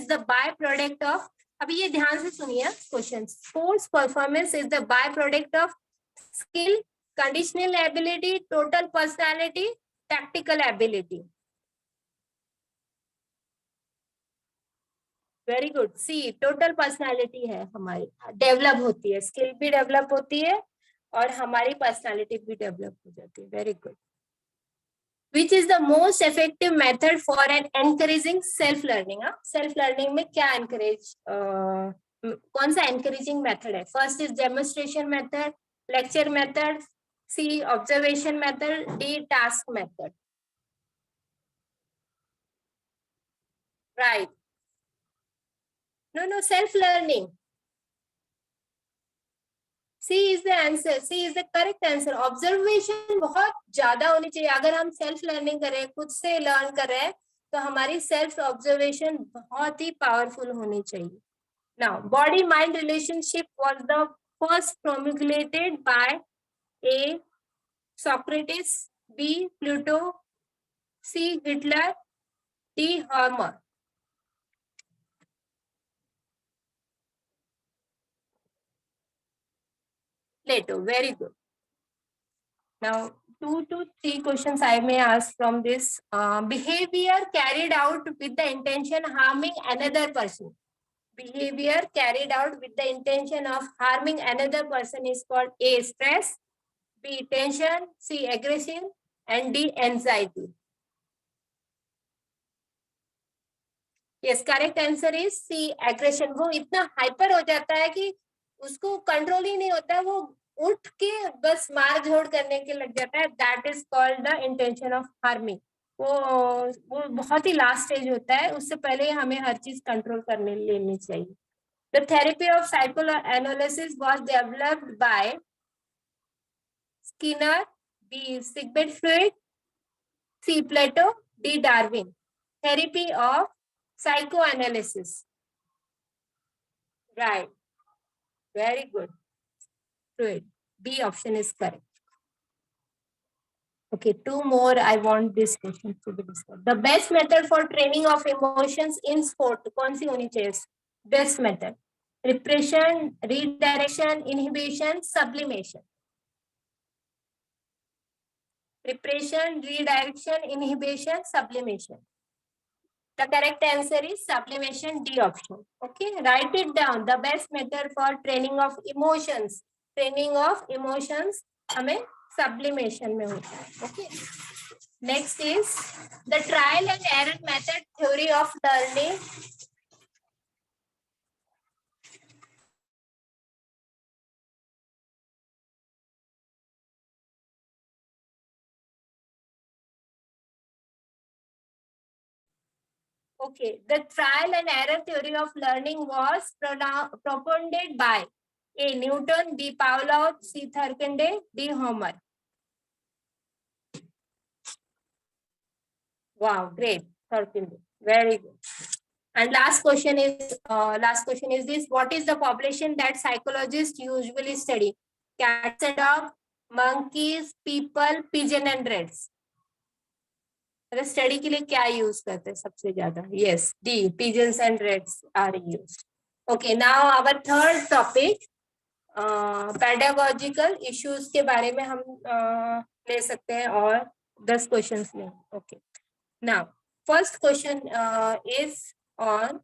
the byproduct of, अभी ये ध्यान से सुनिए question. Sports performance is the byproduct of skill, conditional ability, total personality, tactical ability. Very good. C total personality है हमारी, develop होती है, skill भी डेवलप होती है और हमारी पर्सनालिटी भी डेवलप हो जाती है. Very good. Which is the most effective method for an encouraging self learning? Self learning में क्या एनकरेज, कौन सा एनकरेजिंग मेथड है? First is demonstration method, lecture method, C observation method, D task method. Right. No, self-learning. C is the answer. C is the correct answer. Observation बहुत ज्यादा होनी चाहिए. अगर हम सेल्फ लर्निंग कर रहे हैं, खुद से लर्न कर रहे हैं, तो हमारी सेल्फ ऑब्जर्वेशन बहुत ही पावरफुल होनी चाहिए. Now, body-mind relationship was the first promulgated by A. Socrates, B. Plato, C. Hitler, D. Homer. Plato. Very good. Now, 2 to 3 questions I may ask from this. Behavior carried out with the intention harming another person. Behavior carried out with the intention of harming another person is called A. Stress, B. Tension, C. Aggression, and D. Anxiety. Yes, correct answer is C. Aggression. वो इतना hyper हो जाता है कि उसको control ही नहीं होता है, वो उठ के बस मार झोड़ करने के लग जाता है. That is called the intention of harming. वो बहुत ही लास्ट स्टेज होता है, उससे पहले हमें हर चीज कंट्रोल करने लेनी चाहिए. The therapy of psychoanalysis was developed by Skinner, B Sigmund Freud, C Plato, D Darwin. Therapy of psychoanalysis. Right. Very good. Good. B option is correct. Okay, 2 more. I want this question to be discussed. The best method for training of emotions in sport. कौन सी होनी चाहिए? Best method. Repression, redirection, inhibition, sublimation. Repression, redirection, inhibition, sublimation. The correct answer is sublimation, D option. Okay, write it down. The best method for training of emotions. Training of emotions हमें sublimation में होता है. Okay. Next is the trial and error method theory of learning. Okay, the trial and error theory of learning was propounded by A. Newton, B. Pavlov, C. Thurkende, D. Homer. Wow, great, Thurkende. Very good. And last question is this: what is the population that psychologists usually study? Cats and dogs, monkeys, people, pigeon and rats. Study के लिए क्या use करते हैं सबसे ज्यादा? Yes, D, pigeons and rats are used. Okay, now our third topic, pedagogical issues के बारे में हम ले सकते हैं और 10 क्वेश्चंस में. Okay, now first question is on,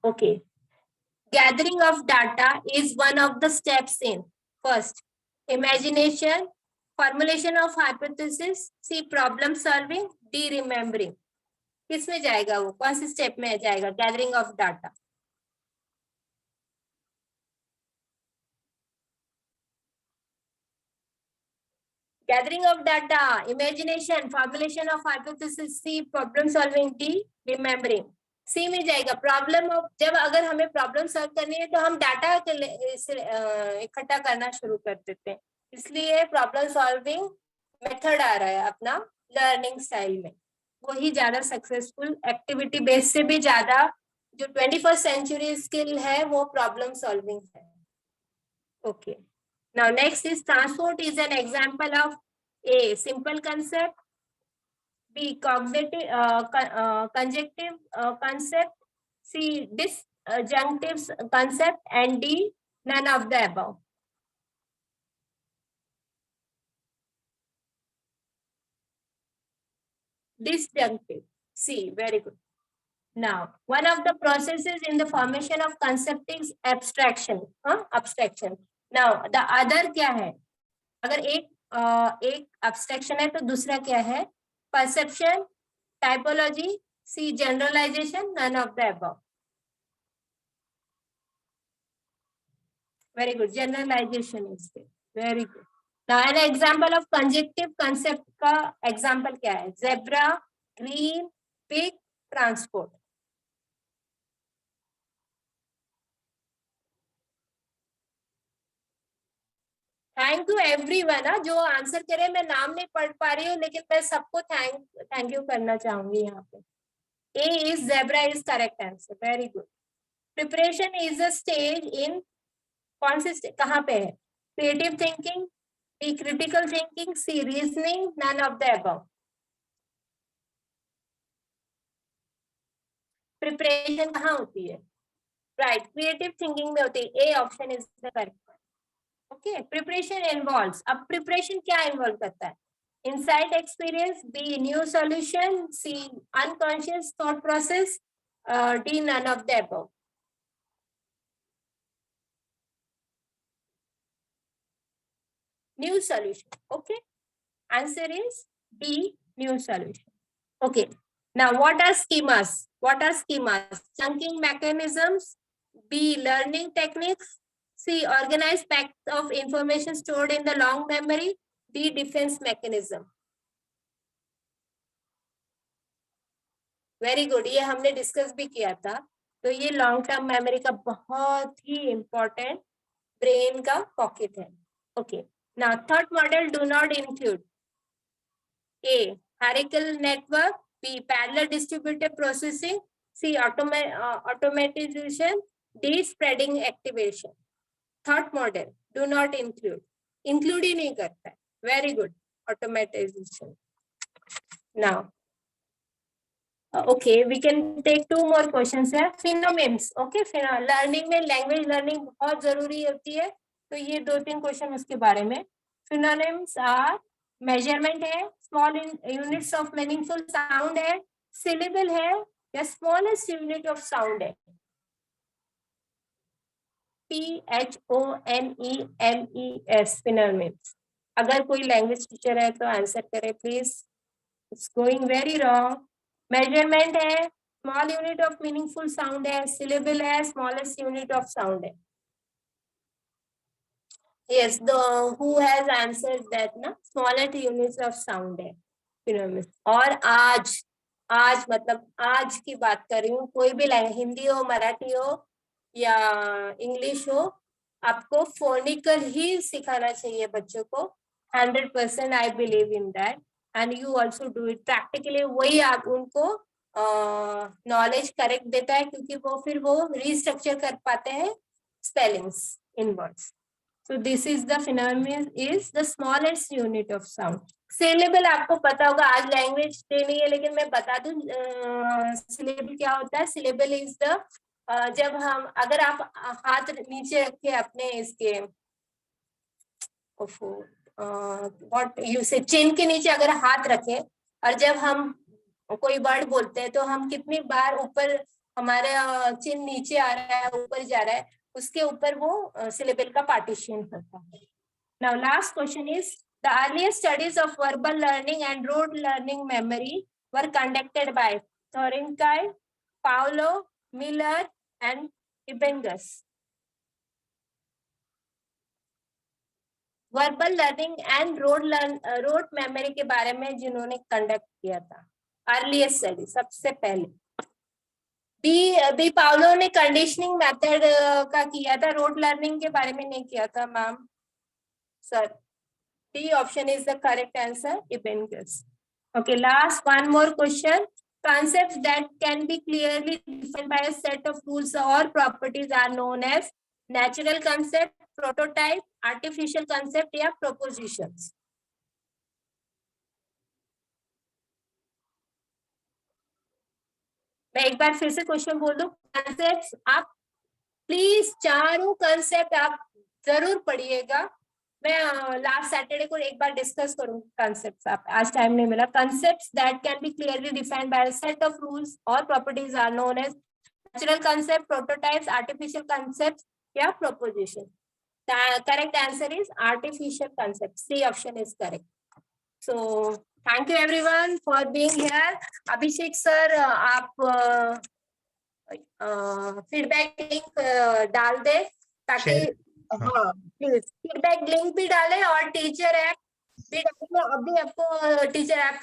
okay, gathering of data is one of the steps in first imagination, formulation of hypothesis, C problem solving, D remembering. किस में जाएगा वो, कौन से स्टेप में जाएगा gathering of data? Gathering of data, imagination, formulation of hypothesis, C problem solving, D remembering. सी में जाएगा प्रॉब्लम ऑफ, जब अगर हमें प्रॉब्लम सॉल्व करनी है तो हम डाटा इकट्ठा करना शुरू कर देते हैं, इसलिए प्रॉब्लम सॉल्विंग मेथड आ रहा है अपना लर्निंग स्टाइल में, वही ज्यादा सक्सेसफुल एक्टिविटी बेस से भी ज्यादा जो 21st सेंचुरी स्किल है वो प्रॉब्लम सॉल्विंग है. Okay, now next is transport is an example of a simple concept, B cognitive conjunctive concept, C disjunctive concept, and D none of the above. Disjunctive, C, very good. Now, one of the processes in the formation of concept is abstraction. Abstraction. Now, the other क्या है? अगर एक abstraction है तो दूसरा क्या है? Perception, typology, C generalization, none of the above. Very good. Generalization is there. Very good. Now an example of conjunctive concept का example क्या है? Zebra, green, pig, transport. Thank you everyone, जो आंसर करे, मैं नाम नहीं पढ़ पा रही हूँ लेकिन मैं सबको थैंक यू करना चाहूंगी यहाँ पे. A is zebra is correct answer. Very good. Preparation is a stage in, कौन से स्टेज, कहाँ पे है? Creative thinking, B critical thinking, C reasoning, none of the above. Preparation कहाँ होती है? राइट, क्रिएटिव थिंकिंग में होती है. A option is the correct. Okay, preparation involves, अब प्रिपरेशन क्या इन्वॉल्व करता है? Insight experience, B new solution, C unconscious thought process, D none of the above. New solution. Okay, answer is D new solution. Okay, now what are schemas? What are schemas? Chunking mechanisms, B learning techniques, C organized packs of information stored in the long memory, D defense mechanism. Very good, ये हमने discuss भी किया था. तो ये long term memory का बहुत ही important brain का पॉकेट है. Okay, now third model do not include A hierarchical network, B parallel distributed processing, C automatization, D spreading activation. Third model do not include, include ही नहीं करता है. Very good, automatization. Now, okay, we can take two more questions here. Phenomemes, okay, learning में language learning बहुत जरूरी होती है, तो ये 2-3 क्वेश्चन उसके बारे में. Phenomemes are मेजरमेंट है, small units of meaningful sound है, सिलेबल है, या स्मॉलेस्ट यूनिट ऑफ साउंड है? PHONEMES, phonemes. अगर कोई लैंग्वेज टीचर है तो आंसर करे please. It's going very wrong. Measurement है, small unit of meaningful sound है, सिलेबल है, स्मॉलेस्ट यूनिट ऑफ साउंड है. Yes, who has answered that ना, smallest units of sound है फिनोमेनन. और आज मतलब आज की बात कर रही हूँ, कोई भी लैंग्वेज, हिंदी हो, मराठी हो या इंग्लिश हो, आपको फोनिकल ही सिखाना चाहिए बच्चों को. 100% I believe in that, and you also do it practically. वही आप उनको नॉलेज करेक्ट देता है, क्योंकि फिर वो रिस्ट्रक्चर कर पाते हैं spellings in words. So this is the phenomenon is the smallest unit of sound. Syllable आपको पता होगा, आज लैंग्वेज डे नहीं है लेकिन मैं बता दूं syllable क्या होता है. Syllable is the जब हम, अगर आप हाथ नीचे रखे अपने इसके what you say चिन के नीचे अगर हाथ रखे, और जब हम कोई वर्ड बोलते हैं तो हम कितनी बार ऊपर हमारे चिन्ह नीचे आ रहा है, ऊपर जा रहा है, उसके ऊपर वो सिलेबल का पार्टीशन करता है. Now last question is, the earliest studies of verbal learning and rote learning memory were conducted by Thorndike, Paulo, Miller and Ebbinghaus. Verbal learning and road memory के बारे में जिन्होंने कंडक्ट किया था, अर्लीस्ट स्टडी सबसे पहले बी पाउलो ने conditioning method का किया था, रोड लर्निंग के बारे में नहीं किया था ma'am. Sir D option is the correct answer, Ebbinghaus. Okay, last one more question. Concepts that can be clearly defined by a set of rules or properties are known as natural concept, prototype, artificial concept या propositions. मैं एक बार फिर से question बोल दूं. Concept आप please चारों concept आप जरूर पढ़िएगा. मैं लास्ट सैटरडे को एक बार डिस्कस करूंगी कंसेप्ट्स, आप आज टाइम नहीं मिला. Concepts that can be clearly defined by a set of rules और properties are known as natural concept, prototypes, artificial concept या proposition. The correct answer is artificial concept. C option is correct. So thank you everyone for being here. Abhishek sir, आप feedback link डाल दे ताकि हाँ please feedback link भी डालें और teacher app भी डालें. अभी आपको टीचर ऐप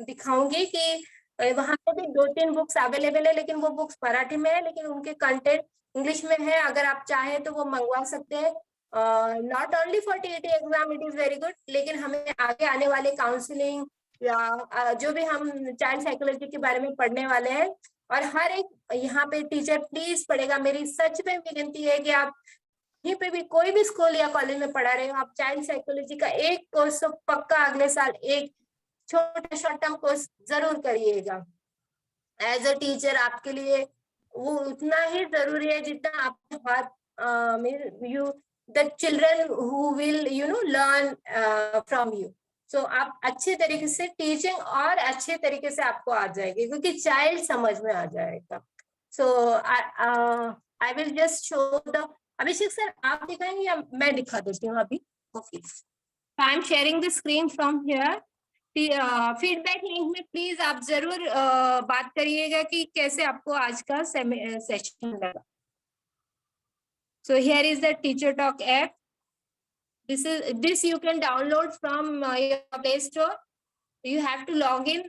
दिखाऊंगी कि वहां पे भी 2-3 बुक्स अवेलेबल है, लेकिन वो बुक्स मराठी में है, लेकिन उनके कंटेंट इंग्लिश में है. अगर आप चाहें तो वो मंगवा सकते हैं. Not only for TET exam it is very good, लेकिन हमें आगे आने वाले काउंसलिंग या जो भी हम चाइल्ड साइकोलॉजी के बारे में पढ़ने वाले हैं, और हर एक यहाँ पे टीचर प्लीज पढ़ेगा. मेरी सच में विनती है कि आप कहीं पे भी कोई भी स्कूल या कॉलेज में पढ़ा रहे हो, आप चाइल्ड साइकोलॉजी का एक कोर्स तो पक्का अगले साल एक छोटा शॉर्ट टर्म कोर्स जरूर करिएगा. एज अ टीचर आपके लिए वो उतना ही जरूरी है जितना आपके हाथ you the children who will learn from you. So आप अच्छे तरीके से टीचिंग और अच्छे तरीके से आपको आ जाएगी, क्योंकि चाइल्ड समझ में आ जाएगा. So I will just show the. Abhishek sir आप दिखाएंगे या मैं दिखा देती हूँ अभी? Okay, I am sharing the screen from here. Feedback link में प्लीज आप जरूर बात करिएगा कि कैसे आपको आज का सेशन लगा. So here is the teacher talk app. This you can download from your Play Store. You have to log in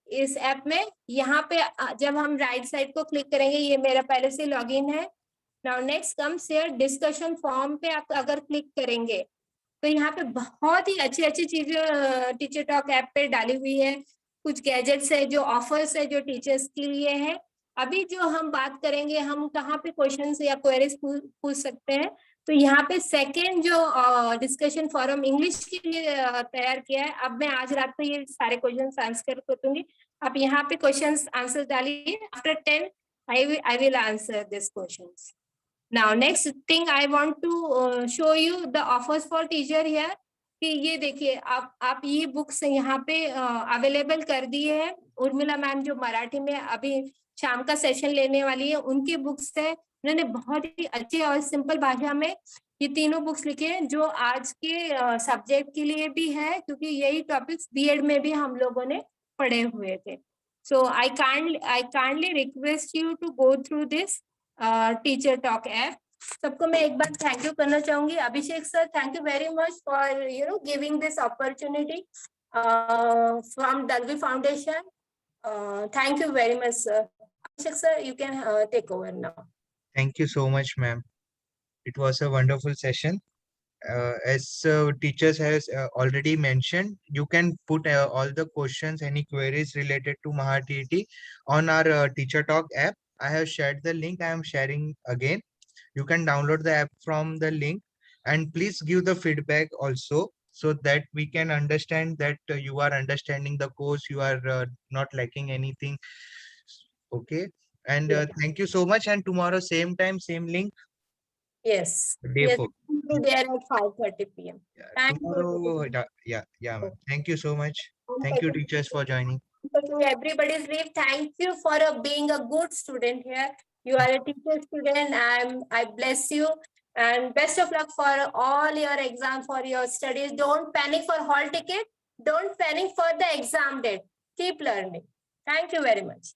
इस ऐप में. यहाँ पे जब हम राइट साइड को क्लिक करेंगे, ये मेरा पहले से लॉगिन है. Now next comes here discussion form पे आप अगर क्लिक करेंगे तो यहाँ पे बहुत ही अच्छी अच्छी चीजें टीचर टॉक ऐप पे डाली हुई है. कुछ गैजेट्स है, जो ऑफर्स है, जो टीचर्स के लिए है. अभी जो हम बात करेंगे, हम कहाँ पे क्वेश्चंस या क्वेरीज पूछ सकते हैं, तो यहाँ पे सेकेंड जो डिस्कशन फोरम इंग्लिश के लिए तैयार किया है. अब मैं आज रात को ये सारे क्वेश्चंस आंसर कर दूंगी. आप यहाँ पे क्वेश्चंस आंसर डालिए. After 10 I will answer these questions. Now next thing I want to show you the offers for teacher here. कि ये देखिए आप ये बुक्स यहाँ पे अवेलेबल कर दिए हैं. उर्मिला मैम जो मराठी में अभी शाम का सेशन लेने वाली है, उनकी बुक्स है. उन्होंने बहुत ही अच्छे और सिंपल भाषा में ये तीनों बुक्स लिखे हैं, जो आज के सब्जेक्ट के लिए भी है, क्योंकि यही टॉपिक्स बीएड में भी हम लोगों ने पढ़े हुए थे. So I kindly request you to go through this teacher talk app. सबको मैं एक बार थैंक यू करना चाहूंगी. Abhishek sir, thank you very much for giving this opportunity from Dalvi foundation. Thank you very much sir. Abhishek sir, you can take over now. Thank you so much, ma'am. It was a wonderful session. As teachers has already mentioned, you can put all the questions, any queries related to MahaTET on our Teacher Talk app. I have shared the link. I am sharing again. You can download the app from the link, and please give the feedback also, so that we can understand that you are understanding the course, you are not lacking anything. Okay, and thank you so much. And tomorrow same time, same link. Yes. Day Yes, 4. we'll be there at 5:30 p.m. Yeah, Thank you. tomorrow. Yeah, ma'am. Thank you so much. Thank you, teachers, for joining. taking everybody's leave. Thank you for being a good student here. You are a teacher student. I bless you and best of luck for all your exam, for your studies. Don't panic for hall ticket. Don't panic for the exam date. Keep learning. Thank you very much.